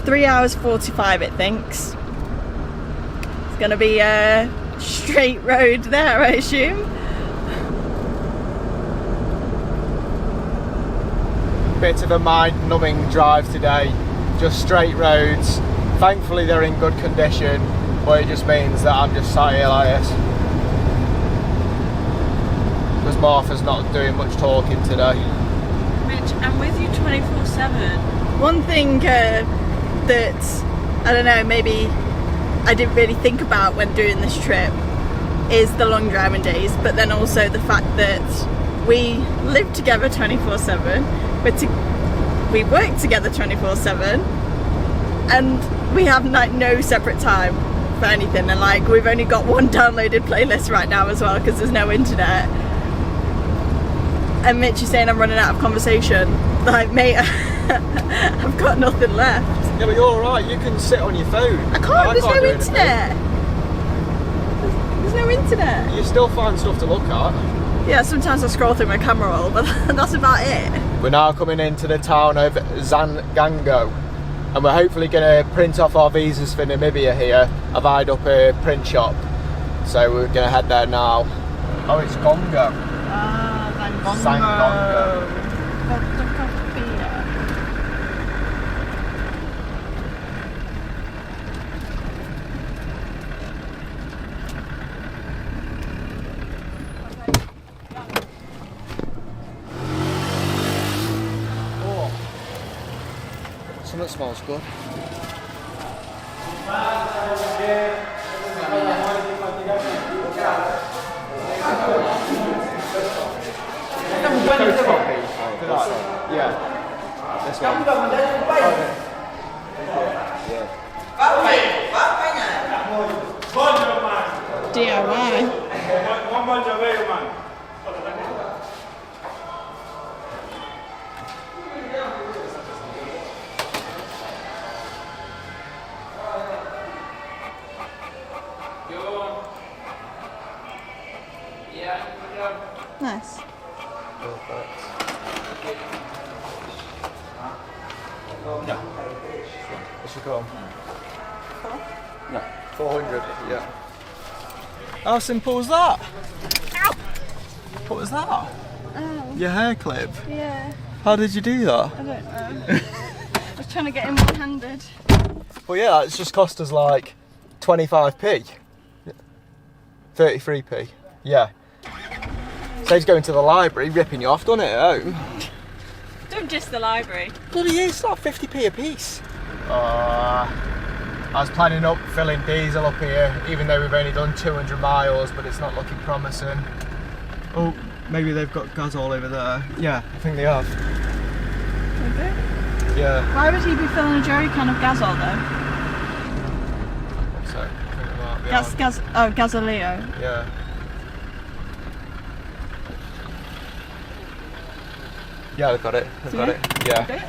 Speaker 1: 3 hours 45 it thinks. It's gonna be a straight road there, I assume.
Speaker 2: Bit of a mind-numbing drive today, just straight roads. Thankfully they're in good condition, but it just means that I'm just sat here like this. Because Martha's not doing much talking today.
Speaker 1: Mitch, I'm with you 24/7. One thing that, I don't know, maybe I didn't really think about when doing this trip is the long driving days, but then also the fact that we live together 24/7, we work together 24/7, and we have like no separate time for anything, and like we've only got one downloaded playlist right now as well because there's no internet. And Mitch is saying I'm running out of conversation. Like, mate, I've got nothing left.
Speaker 2: Yeah, but you're alright, you can sit on your phone.
Speaker 1: I can't, there's no internet. There's no internet.
Speaker 2: You still find stuff to look at.
Speaker 1: Yeah, sometimes I scroll through my camera roll, but that's about it.
Speaker 2: We're now coming into the town of Zangango, and we're hopefully going to print off our visas for Namibia here. I've eyed up a print shop, so we're going to head there now. Oh, it's Gongo.
Speaker 1: Ah, Zangongo.
Speaker 2: Zangongo. Something smells good. Yeah. This one.
Speaker 1: DIY. Nice.
Speaker 2: Perfect. No. What's your call? No. 400, yeah. How simple was that?
Speaker 1: Ow.
Speaker 2: What was that?
Speaker 1: Oh.
Speaker 2: Your hair clip?
Speaker 1: Yeah.
Speaker 2: How did you do that?
Speaker 1: I don't know. I was trying to get in one-handed.
Speaker 2: Well, yeah, it's just cost us like 25p. 33p. Yeah. Saves going to the library, ripping you off, doesn't it, at home?
Speaker 1: Don't diss the library.
Speaker 2: Bloody is, it's like 50p a piece. I was planning up filling diesel up here, even though we've only done 200 miles, but it's not looking promising. Oh, maybe they've got gas all over there. Yeah, I think they have.
Speaker 1: Okay.
Speaker 2: Yeah.
Speaker 1: Why would he be filling a jerry can of Gazole though?
Speaker 2: So, I think they might be on.
Speaker 1: Gasoleo.
Speaker 2: Yeah. Yeah, they've got it. They've got it. Yeah.
Speaker 1: Okay.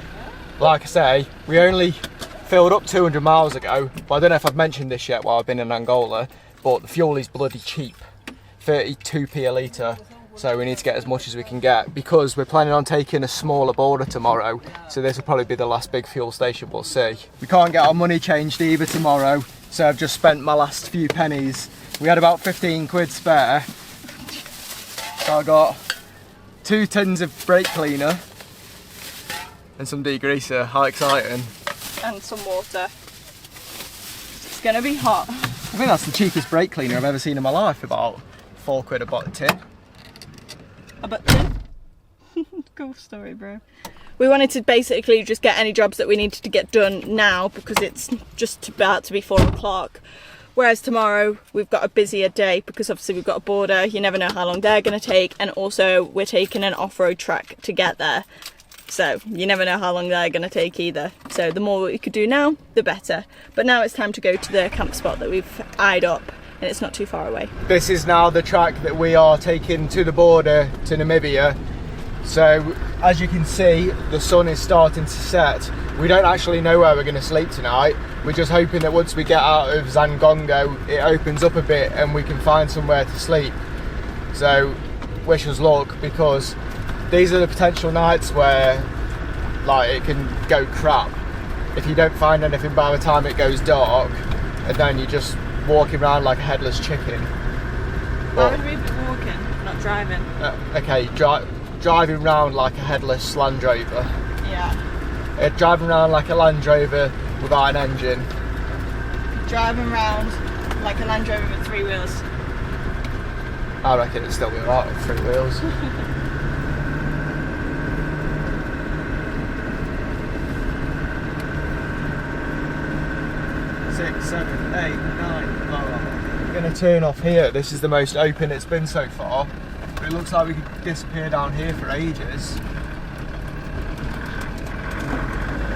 Speaker 2: Like I say, we only filled up 200 miles ago, but I don't know if I've mentioned this yet while I've been in Angola, but the fuel is bloody cheap. 32p a litre. So we need to get as much as we can get because we're planning on taking a smaller border tomorrow. So this will probably be the last big fuel station we'll see. We can't get our money changed either tomorrow. So I've just spent my last few pennies. We had about 15 quid spare. So I got 2 tins of brake cleaner and some degreaser. How exciting.
Speaker 1: And some water. It's gonna be hot.
Speaker 2: I think that's the cheapest brake cleaner I've ever seen in my life, about 4 quid a tin.
Speaker 1: About 10. Cool story, bro. We wanted to basically just get any jobs that we needed to get done now because it's just about to be 4 o'clock. Whereas tomorrow we've got a busier day because obviously we've got a border. You never know how long they're going to take, and also we're taking an off-road track to get there. So you never know how long they're going to take either. So the more we could do now, the better. But now it's time to go to the camp spot that we've eyed up, and it's not too far away.
Speaker 2: This is now the track that we are taking to the border to Namibia. So as you can see, the sun is starting to set. We don't actually know where we're going to sleep tonight. We're just hoping that once we get out of Zangongo, it opens up a bit and we can find somewhere to sleep. So wish us luck, because these are the potential nights where like it can go crap if you don't find anything by the time it goes dark, and then you're just walking around like a headless chicken.
Speaker 1: Why would we be walking, not driving?
Speaker 2: Okay, driving around like a headless Land Rover.
Speaker 1: Yeah.
Speaker 2: Driving around like a Land Rover without an engine.
Speaker 1: Driving around like a Land Rover with 3 wheels.
Speaker 2: I reckon it'd still be alright with 3 wheels. 6, 7, 8, 9. We're going to turn off here. This is the most open it's been so far. But it looks like we could disappear down here for ages.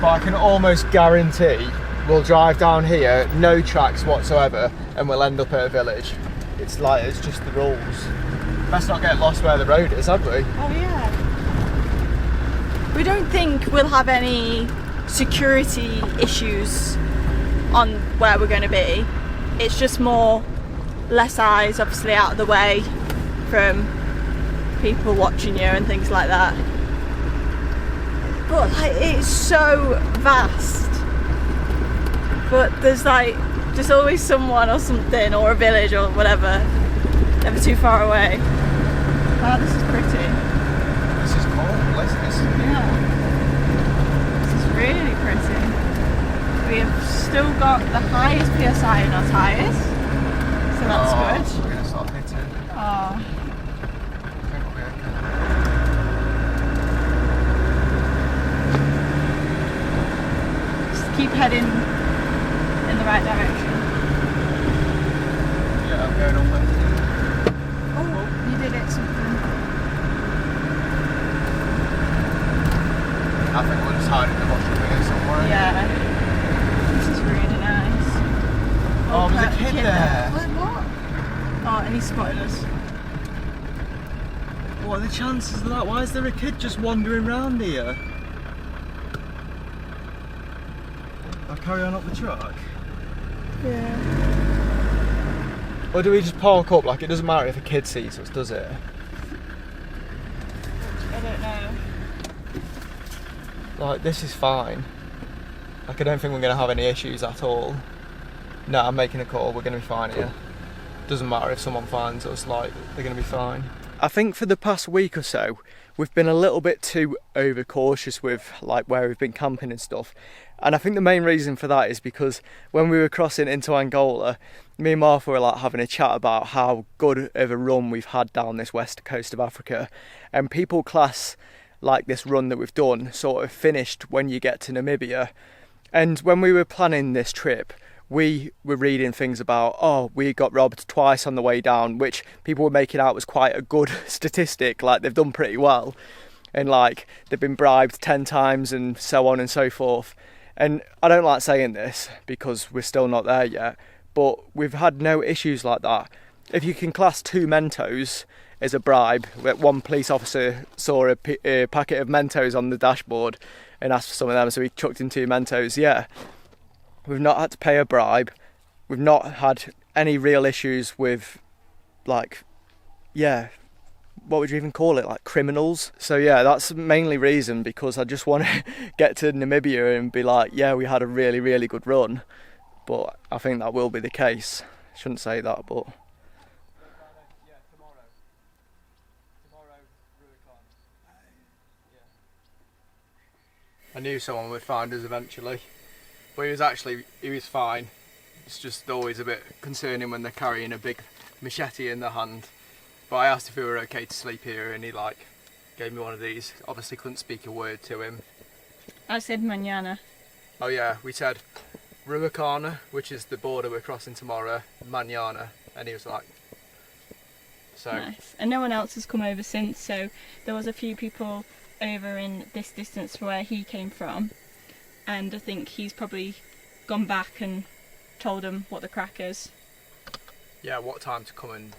Speaker 2: But I can almost guarantee we'll drive down here, no tracks whatsoever, and we'll end up at a village. It's just the rules. Best not get lost where the road is, have we?
Speaker 1: Oh yeah. We don't think we'll have any security issues on where we're going to be. It's just more less eyes obviously out of the way from people watching you and things like that. But like, it's so vast. But there's always someone or something, or a village or whatever, never too far away. Wow, this is pretty.
Speaker 2: This is cool, isn't it?
Speaker 1: Yeah. This is really pretty. We have still got the highest PSI in our tyres, so that's good.
Speaker 2: We're going to start hitting.
Speaker 1: Oh.
Speaker 2: I think we'll be okay.
Speaker 1: Just keep heading in the right direction.
Speaker 2: Yeah, I'm going on Wednesday.
Speaker 1: Oh, you did it, something.
Speaker 2: I think we'll just hide in the bush here somewhere.
Speaker 1: Yeah. This is really nice.
Speaker 2: Oh, there's a
Speaker 1: that
Speaker 2: kid there.
Speaker 1: What? Oh, and he spotted us.
Speaker 2: What are the chances of that? Why is there a kid just wandering around here? I'll carry on up the truck.
Speaker 1: Yeah.
Speaker 2: Or do we just park up? Like, it doesn't matter if a kid sees us, does it?
Speaker 1: I don't know.
Speaker 2: Like, this is fine. Like, I don't think we're going to have any issues at all. No, I'm making a call. We're going to be fine here. Doesn't matter if someone finds us, like, they're going to be fine. I think for the past week or so, we've been a little bit too overcautious with, like, where we've been camping and stuff. And I think the main reason for that is because when we were crossing into Angola, me and Martha were like having a chat about how good of a run we've had down this west coast of Africa. And people class like this run that we've done sort of finished when you get to Namibia. And when we were planning this trip, we were reading things about, oh, we got robbed twice on the way down, which people were making out was quite a good statistic, like they've done pretty well. And like they've been bribed 10 times and so on and so forth. And I don't like saying this because we're still not there yet, but we've had no issues like that. If you can class 2 Mentos as a bribe, one police officer saw a packet of Mentos on the dashboard and asked for some of them, so he chucked in 2 Mentos. Yeah, we've not had to pay a bribe. We've not had any real issues with, like, yeah, what would you even call it, like criminals? So yeah, that's the mainly reason, because I just want to get to Namibia and be like, yeah, we had a really, really good run. But I think that will be the case. I shouldn't say that, but... I knew someone would find us eventually, but he was fine. It's just always a bit concerning when they're carrying a big machete in their hand. But I asked if we were okay to sleep here, and he like gave me one of these. Obviously couldn't speak a word to him.
Speaker 1: I said mañana.
Speaker 2: Oh yeah, we said Ruacana, which is the border we're crossing tomorrow, mañana, and he was like, so.
Speaker 1: Nice. And no one else has come over since, so there was a few people over in this distance from where he came from, and I think he's probably gone back and told them what the crack is.
Speaker 2: Yeah, what time to come and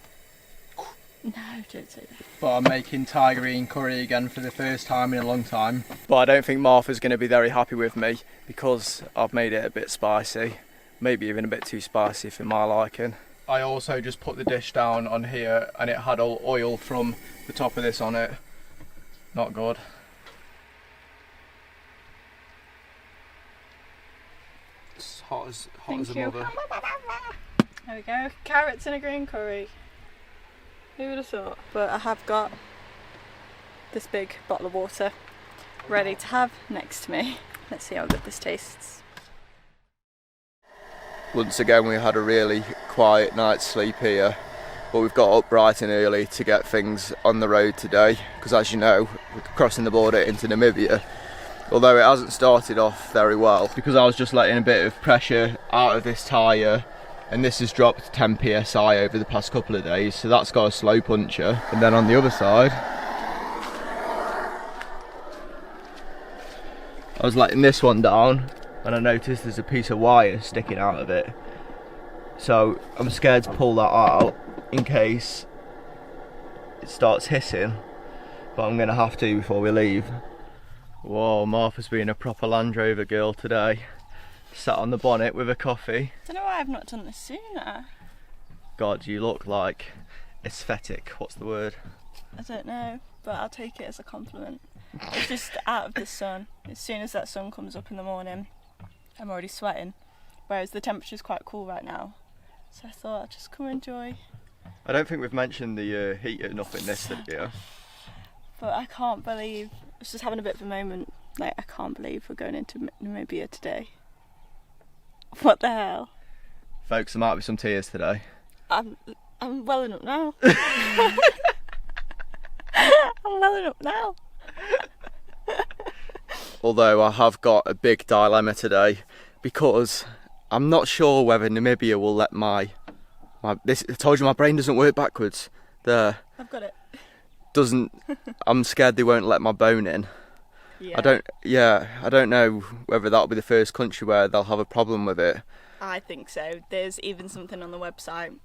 Speaker 1: No, don't say that.
Speaker 2: But I'm making Thai green curry again for the first time in a long time. But I don't think Martha's going to be very happy with me because I've made it a bit spicy. Maybe even a bit too spicy for my liking. I also just put the dish down on here and it had all oil from the top of this on it. Not good. It's hot as a mother.
Speaker 1: There we go, carrots in a green curry. Who would have thought? But I have got this big bottle of water ready to have next to me. Let's see how good this tastes.
Speaker 2: Once again we had a really quiet night's sleep here, but we've got up bright and early to get things on the road today because, as you know, we're crossing the border into Namibia, although it hasn't started off very well because I was just letting a bit of pressure out of this tyre and this has dropped 10 psi over the past couple of days, so that's got a slow puncher. And then on the other side I was letting this one down and I noticed there's a piece of wire sticking out of it, so I'm scared to pull that out in case it starts hissing, but I'm gonna have to before we leave. Whoa, Martha's being a proper Land Rover girl today. Sat on the bonnet with a coffee.
Speaker 1: Don't know why I've not done this sooner.
Speaker 2: God, you look like aesthetic. What's the word?
Speaker 1: I don't know, but I'll take it as a compliment. It's just out of the sun. As soon as that sun comes up in the morning, I'm already sweating, whereas the temperature's quite cool right now. So I thought I'd just come enjoy.
Speaker 2: I don't think we've mentioned the heat enough in this video.
Speaker 1: But I can't believe, I was just having a bit of a moment, like I can't believe we're going into Namibia today. What the hell?
Speaker 2: Folks, there might be some tears today.
Speaker 1: I'm welling up now. I'm welling up now.
Speaker 2: Although I have got a big dilemma today because I'm not sure whether Namibia will let my this, I told you my brain doesn't work backwards. There.
Speaker 1: I've got it.
Speaker 2: I'm scared they won't let my bone in.
Speaker 1: Yeah.
Speaker 2: I don't know whether that'll be the first country where they'll have a problem with it.
Speaker 1: I think so. There's even something on the website,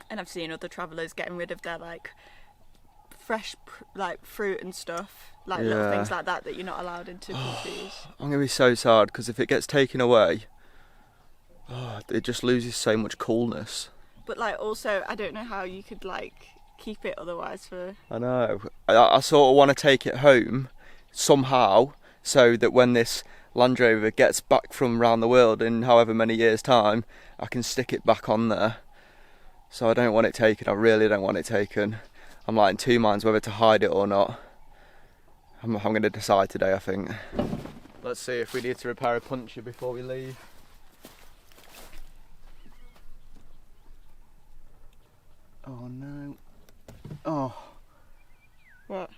Speaker 1: and I've seen other travellers getting rid of their like fresh like fruit and stuff, like little things like that you're not allowed into countries.
Speaker 2: I'm gonna be so sad because if it gets taken away, it just loses so much coolness.
Speaker 1: But like also, I don't know how you could like keep it otherwise for.
Speaker 2: I know. I sort of want to take it home somehow so that when this Land Rover gets back from around the world in however many years time, I can stick it back on there. So I don't want it taken. I really don't want it taken. I'm like in two minds whether to hide it or not. I'm going to decide today, I think. Let's see if we need to repair a puncture before we leave. Oh no. Oh.
Speaker 1: What?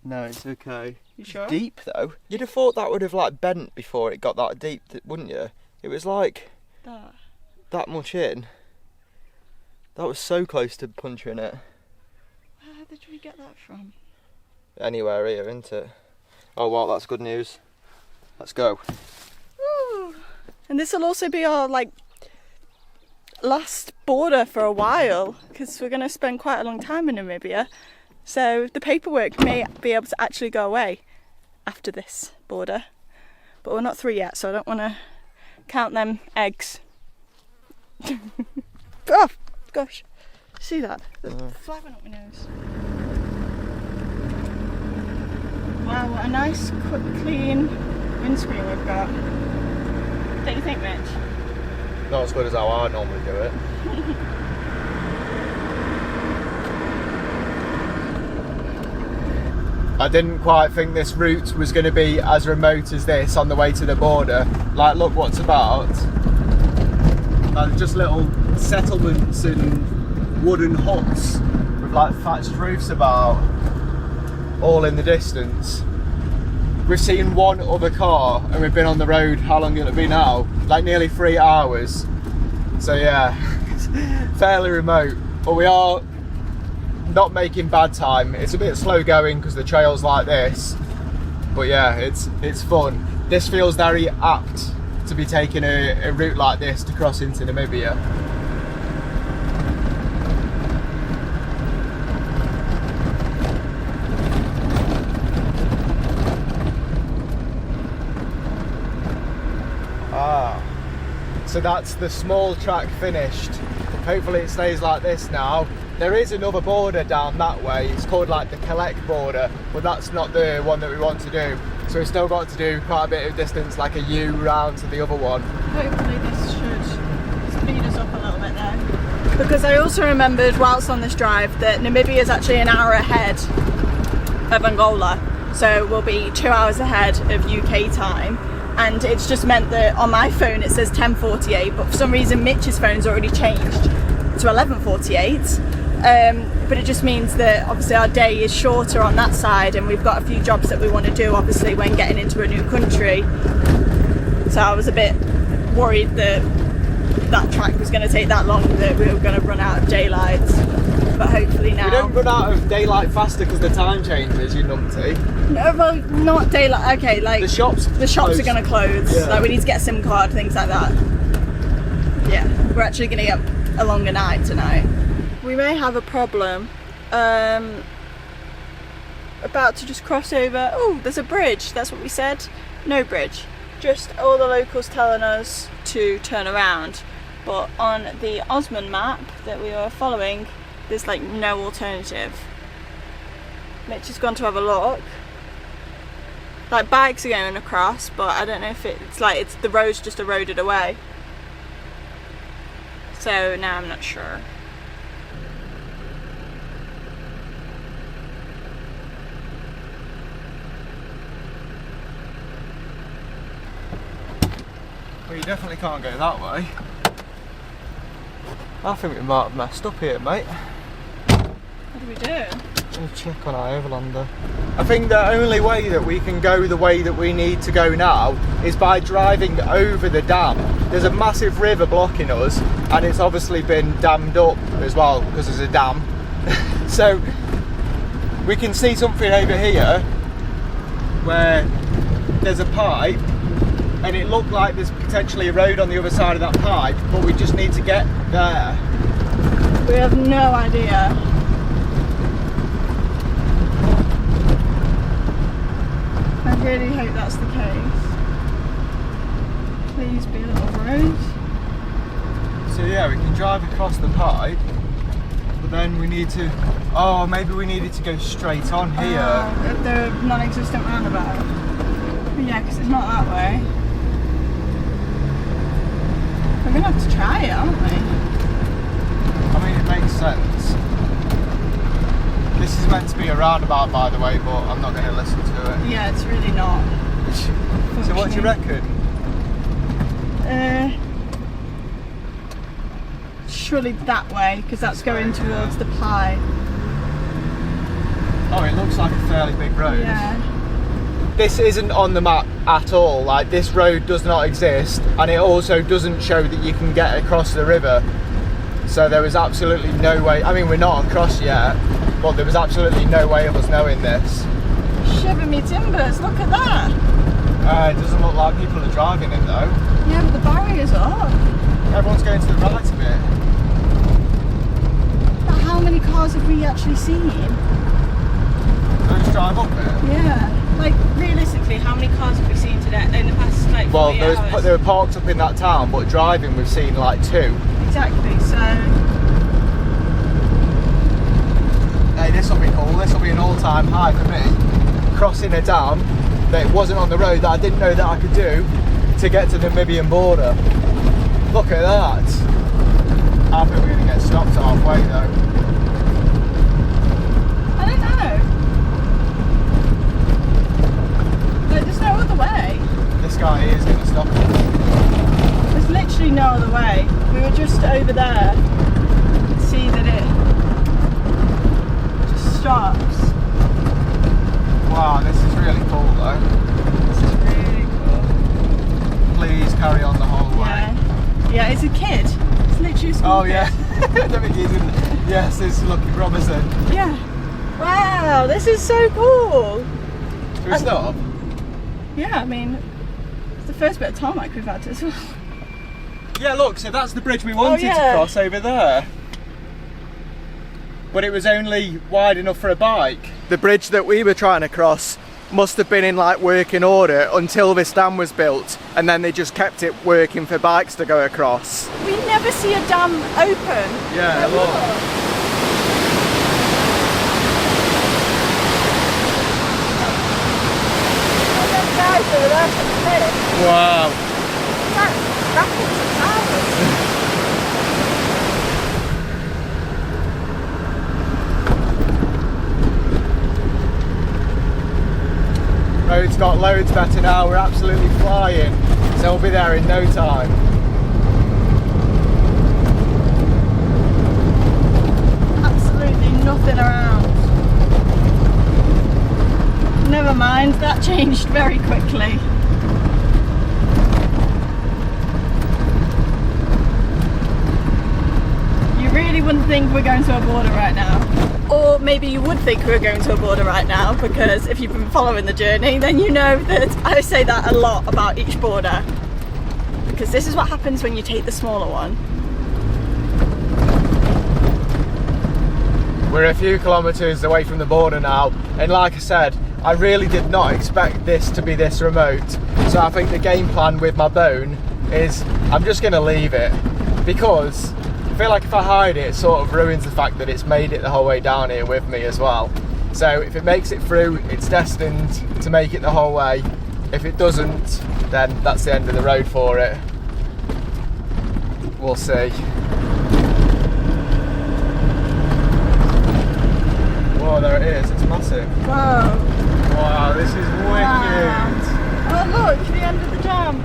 Speaker 2: No, it's okay.
Speaker 1: You sure?
Speaker 2: It's deep though. You'd have thought that would have like bent before it got that deep, wouldn't you? It was like that much in. That was so close to puncturing it.
Speaker 1: Where did we get that from?
Speaker 2: Anywhere here, isn't it? Oh well, that's good news. Let's go.
Speaker 1: Woo. And this will also be our like last border for a while because we're going to spend quite a long time in Namibia. So the paperwork may be able to actually go away after this border, but we're not through yet, so I don't want to count them eggs. Oh gosh, see that? The fly went up my nose. Wow, what a nice, quick, clean windscreen we've got. Don't you think, Mitch?
Speaker 2: Not as good as how I normally do it. I didn't quite think this route was going to be as remote as this on the way to the border. Like, look what's about. Like, just little settlements and wooden huts with like thatched roofs about, all in the distance. We've seen one other car and we've been on the road, how long will it be now? Like nearly 3 hours. So yeah, it's fairly remote, but we are not making bad time. It's a bit slow going because the trail's like this, but yeah, it's fun. This feels very apt to be taking a route like this to cross into Namibia. So that's the small track finished. Hopefully it stays like this now. There is another border down that way. It's called like the collect border, but that's not the one that we want to do. So we've still got to do quite a bit of distance, like a U round to the other one.
Speaker 1: Hopefully this should speed us up a little bit then. Because I also remembered whilst on this drive that Namibia is actually an hour ahead of Angola. So we'll be 2 hours ahead of UK time. And it's just meant that on my phone it says 10:48, but for some reason Mitch's phone's already changed to 11:48. But it just means that obviously our day is shorter on that side, and we've got a few jobs that we want to do obviously when getting into a new country. So I was a bit worried that that track was going to take that long, that we were going to run out of daylight. But hopefully now...
Speaker 2: We don't run out of daylight faster because the time changes, you numpty.
Speaker 1: No, well, not daylight. Okay, like
Speaker 2: the shops
Speaker 1: are going to close.
Speaker 2: Yeah.
Speaker 1: Like we need to get a SIM card, things like that. Yeah, we're actually going to get a longer night tonight. We may have a problem. About to just cross over. Oh, there's a bridge. That's what we said. No bridge. Just all the locals telling us to turn around. But on the Osman map that we were following, there's like no alternative. Mitch has gone to have a look. Like bikes are going across, but I don't know if it's like the road's just eroded away. So now I'm not sure.
Speaker 2: Well, you definitely can't go that way. I think we might have messed up here, mate.
Speaker 1: What do we do?
Speaker 2: We'll check on our overlander. I think the only way that we can go the way that we need to go now is by driving over the dam. There's a massive river blocking us, and it's obviously been dammed up as well because there's a dam. So we can see something over here where there's a pipe, and it looked like there's potentially a road on the other side of that pipe, but we just need to get there.
Speaker 1: We have no idea. I really hope that's the case. Please be a little road.
Speaker 2: So yeah, we can drive across the pipe, but then we need to... Oh, maybe we needed to go straight on here.
Speaker 1: The non-existent roundabout. But yeah, because it's not that way. We're going to have to try it, aren't we?
Speaker 2: I mean, it makes sense. This is meant to be a roundabout, by the way, but I'm not going to listen to it.
Speaker 1: Yeah, it's really not.
Speaker 2: So what do you reckon?
Speaker 1: Surely that way, because that's going towards the pie.
Speaker 2: Oh, it looks like a fairly big road.
Speaker 1: Yeah.
Speaker 2: This isn't on the map at all. Like, this road does not exist, and it also doesn't show that you can get across the river. So there was absolutely no way. I mean, we're not across yet, but there was absolutely no way of us knowing this.
Speaker 1: Shiver me timbers, look at that.
Speaker 2: It doesn't look like people are driving it though.
Speaker 1: Yeah, but the barriers are.
Speaker 2: Everyone's going to the right of it.
Speaker 1: But how many cars have we actually seen?
Speaker 2: Let's drive up it.
Speaker 1: Yeah. Like, realistically, how many cars have we seen today in the past, like, 48
Speaker 2: Well,
Speaker 1: hours?
Speaker 2: they were parked up in that town, but driving we've seen like 2.
Speaker 1: Exactly, so...
Speaker 2: Hey, this will be cool. This will be an all-time high for me. Crossing a dam that wasn't on the road that I didn't know that I could do to get to the Namibian border. Look at that. I think we're going to get stopped halfway though.
Speaker 1: I don't know. Like, there's no other way.
Speaker 2: This guy is going to stop us.
Speaker 1: There's literally no other way. We were just over there. You can see that it just stops.
Speaker 2: Wow, this is really cool though.
Speaker 1: This is really cool.
Speaker 2: Please carry on the whole way.
Speaker 1: Yeah, yeah, it's a kid. It's literally a school
Speaker 2: Oh
Speaker 1: kid.
Speaker 2: yeah. Yes, it's looking promising.
Speaker 1: Yeah. Wow, this is so cool.
Speaker 2: Should we stop?
Speaker 1: Yeah, I mean, it's the first bit of tarmac we've had as well.
Speaker 2: Yeah, look, so that's the bridge we wanted to cross over there. But it was only wide enough for a bike. The bridge that we were trying to cross must have been in like working order until this dam was built, and then they just kept it working for bikes to go across.
Speaker 1: We never see a dam open.
Speaker 2: Yeah,
Speaker 1: Like,
Speaker 2: look.
Speaker 1: Guys over there for the cliff.
Speaker 2: Wow.
Speaker 1: That's rapids and towers.
Speaker 2: Road's got loads better now, we're absolutely flying, so we'll be there in no time.
Speaker 1: Absolutely nothing around. Never mind, that changed very quickly. You really wouldn't think we're going to a border right now. Or maybe you would think we're going to a border right now, because if you've been following the journey, then you know that I say that a lot about each border. Because this is what happens when you take the smaller one.
Speaker 2: We're a few kilometres away from the border now, and like I said, I really did not expect this to be this remote. So I think the game plan with my bone is I'm just going to leave it, because I feel like if I hide it, it sort of ruins the fact that it's made it the whole way down here with me as well. So if it makes it through, it's destined to make it the whole way. If it doesn't, then that's the end of the road for it. We'll see. Whoa, there it is, it's massive.
Speaker 1: Wow.
Speaker 2: Wow, this is wicked.
Speaker 1: Oh look, the end of the dam.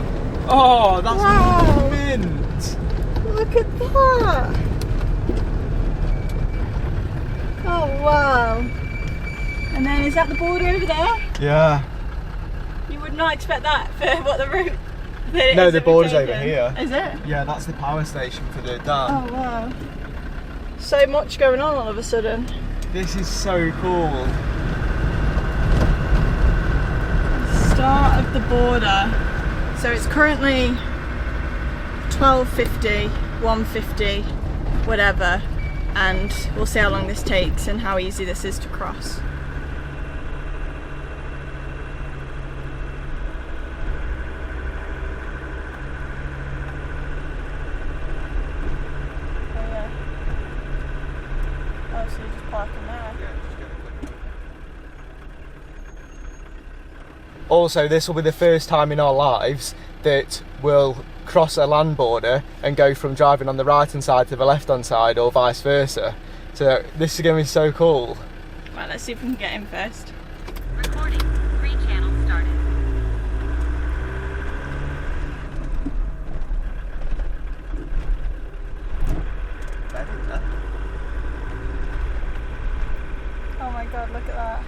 Speaker 2: Oh, that's
Speaker 1: Wow.
Speaker 2: mint.
Speaker 1: Look at that! Oh wow! And then is that the border over there?
Speaker 2: Yeah.
Speaker 1: You would not expect that for what the route that it
Speaker 2: No,
Speaker 1: is
Speaker 2: the
Speaker 1: that we've
Speaker 2: border's over
Speaker 1: taken.
Speaker 2: here.
Speaker 1: Is it?
Speaker 2: Yeah, that's the power station for the dam.
Speaker 1: Oh wow! So much going on all of a sudden.
Speaker 2: This is so cool.
Speaker 1: Start of the border. So it's currently 12:50, 1:50, whatever, and we'll see how long this takes and how easy this is to cross. Oh yeah. Oh, so you're just parking there.
Speaker 2: Also, this will be the first time in our lives that we'll cross a land border and go from driving on the right hand side to the left hand side, or vice versa. So this is going to be so cool.
Speaker 1: Right, let's see if we can get in first.
Speaker 5: Recording. 3 channels started.
Speaker 1: Oh my god, look at that.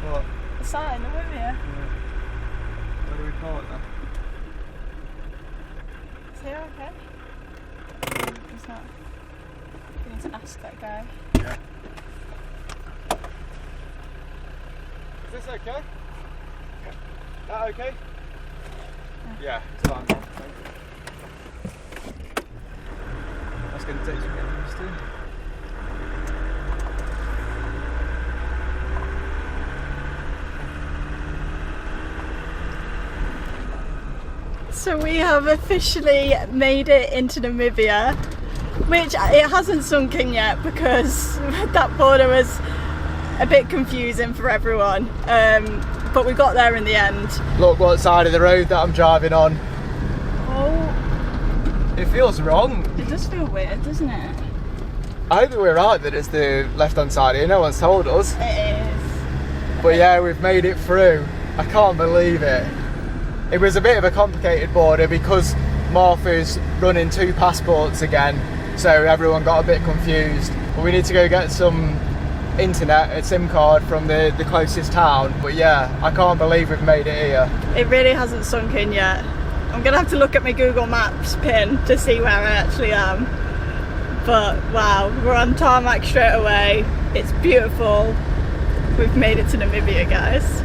Speaker 2: What?
Speaker 1: The sign, the Wimia.
Speaker 2: What do we call it then?
Speaker 1: Is he okay? He's not. We need to ask that guy.
Speaker 2: Yeah. Is this okay? That okay? Yeah, it's fine. That's going to take some getting used to.
Speaker 1: So we have officially made it into Namibia, which it hasn't sunk in yet because that border was a bit confusing for everyone, but we got there in the end.
Speaker 2: Look what side of the road that I'm driving on.
Speaker 1: Oh,
Speaker 2: It feels wrong.
Speaker 1: it does feel weird, doesn't it?
Speaker 2: I hope that we're right that it's the left hand side here, no one's told us.
Speaker 1: It is.
Speaker 2: But yeah, we've made it through. I can't believe it. It was a bit of a complicated border because Martha's running 2 passports again, so everyone got a bit confused. But we need to go get some internet, a SIM card from the closest town. But yeah, I can't believe we've made it here.
Speaker 1: It really hasn't sunk in yet. I'm gonna have to look at my Google Maps pin to see where I actually am. But wow, we're on tarmac straight away. It's beautiful. We've made it to Namibia, guys.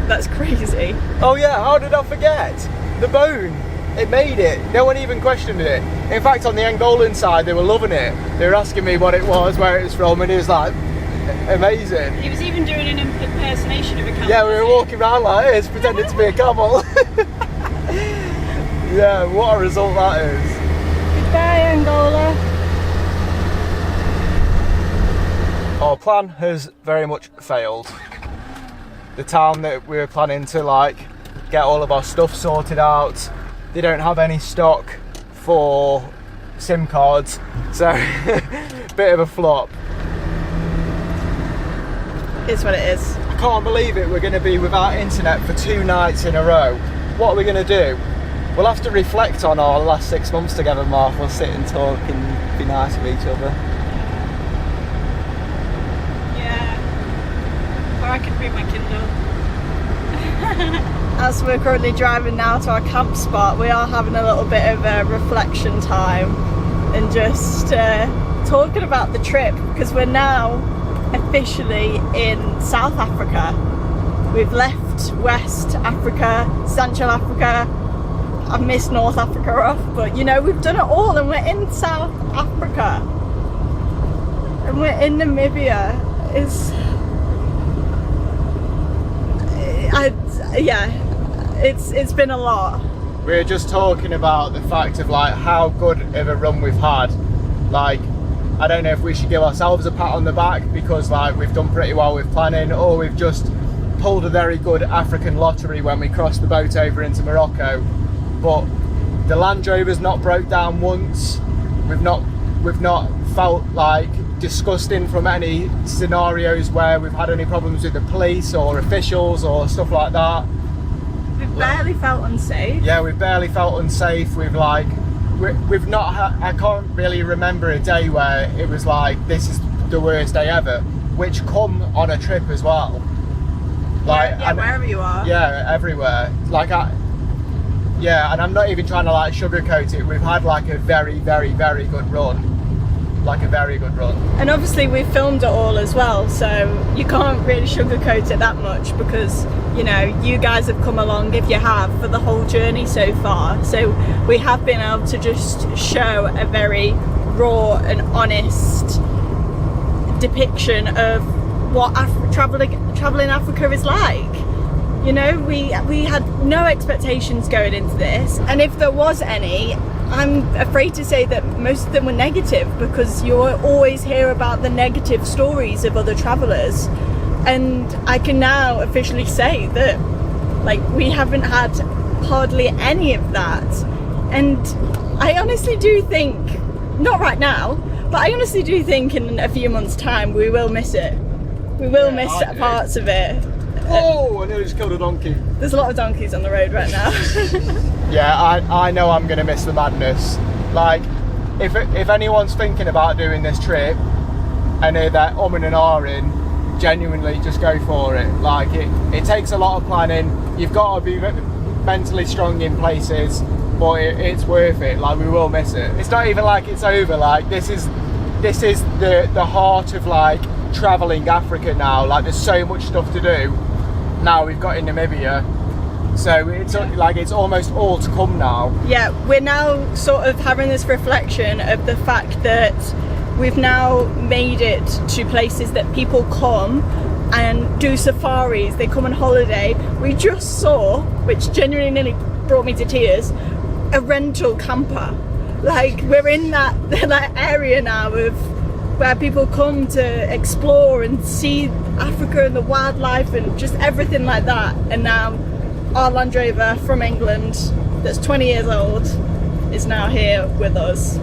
Speaker 1: That's crazy.
Speaker 2: Oh yeah, how did I forget? The bone. It made it. No one even questioned it. In fact, on the Angolan side, they were loving it. They were asking me what it was, where it was from, and it was like, amazing.
Speaker 1: He was even doing an impersonation of a camel.
Speaker 2: Yeah, we were walking around like this, pretending to be a camel. Yeah, what a result that is.
Speaker 1: Goodbye, Angola.
Speaker 2: Our plan has very much failed. The town that we were planning to like get all of our stuff sorted out, they don't have any stock for SIM cards, so bit of a flop.
Speaker 1: It's what it is.
Speaker 2: I can't believe it, we're going to be without internet for 2 nights in a row. What are we going to do? We'll have to reflect on our last 6 months together, Mark. We'll sit and talk and be nice with each other.
Speaker 1: Yeah. Or I could read my Kindle. As we're currently driving now to our camp spot, we are having a little bit of a reflection time and just talking about the trip, because we're now officially in South Africa. We've left West Africa, Central Africa. I've missed North Africa off, but you know, we've done it all and we're in South Africa. And we're in Namibia. It's been a lot.
Speaker 2: We were just talking about the fact of like how good of a run we've had. Like, I don't know if we should give ourselves a pat on the back because like we've done pretty well with planning, or we've just pulled a very good African lottery when we crossed the boat over into Morocco. But the Land Rover's not broke down once. We've not felt like disgusting from any scenarios where we've had any problems with the police or officials or stuff like that.
Speaker 1: We've barely felt unsafe.
Speaker 2: Yeah, we've barely felt unsafe. We've not I can't really remember a day where it was like this is the worst day ever, which come on a trip as well. Like
Speaker 1: wherever you are.
Speaker 2: Yeah, everywhere. Yeah, and I'm not even trying to like sugarcoat it. We've had like a very, very, very good run. Like a very good run.
Speaker 1: And obviously we filmed it all as well, so you can't really sugarcoat it that much because, you know, you guys have come along, if you have, for the whole journey so far. So we have been able to just show a very raw and honest depiction of what traveling Africa is like. You know, we had no expectations going into this, and if there was any, I'm afraid to say that most of them were negative, because you always hear about the negative stories of other travellers, and I can now officially say that like we haven't had hardly any of that. And I honestly do think, not right now, but I honestly do think in a few months' time we will miss it. We will miss parts of it.
Speaker 2: Oh, I nearly just killed a donkey.
Speaker 1: There's a lot of donkeys on the road right now.
Speaker 2: Yeah, I know I'm going to miss the madness. Like, if anyone's thinking about doing this trip and they're umming and ahhing, genuinely just go for it. Like, it takes a lot of planning. You've got to be mentally strong in places, but it's worth it. Like, we will miss it. It's not even like it's over. Like, this is the heart of like traveling Africa now. Like, there's so much stuff to do now we've got in Namibia, so it's like it's almost all to come now. Yeah,
Speaker 1: we're now sort of having this reflection of the fact that we've now made it to places that people come and do safaris, they come on holiday. We just saw, which genuinely nearly brought me to tears, a rental camper. Like, we're in that area now of where people come to explore and see Africa and the wildlife and just everything like that. And now our Land Rover from England, that's 20 years old, is now here with us.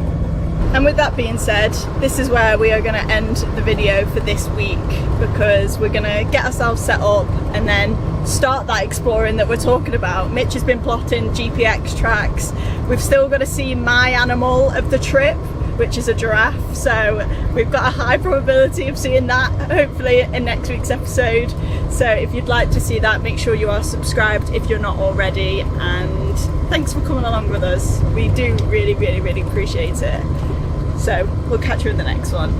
Speaker 1: And with that being said, this is where we are going to end the video for this week, because we're going to get ourselves set up and then start that exploring that we're talking about. Mitch has been plotting GPX tracks. We've still got to see my animal of the trip, which is a giraffe, so we've got a high probability of seeing that hopefully in next week's episode. So if you'd like to see that, make sure you are subscribed if you're not already, and thanks for coming along with us. We do really, really, really appreciate it. So we'll catch you in the next one.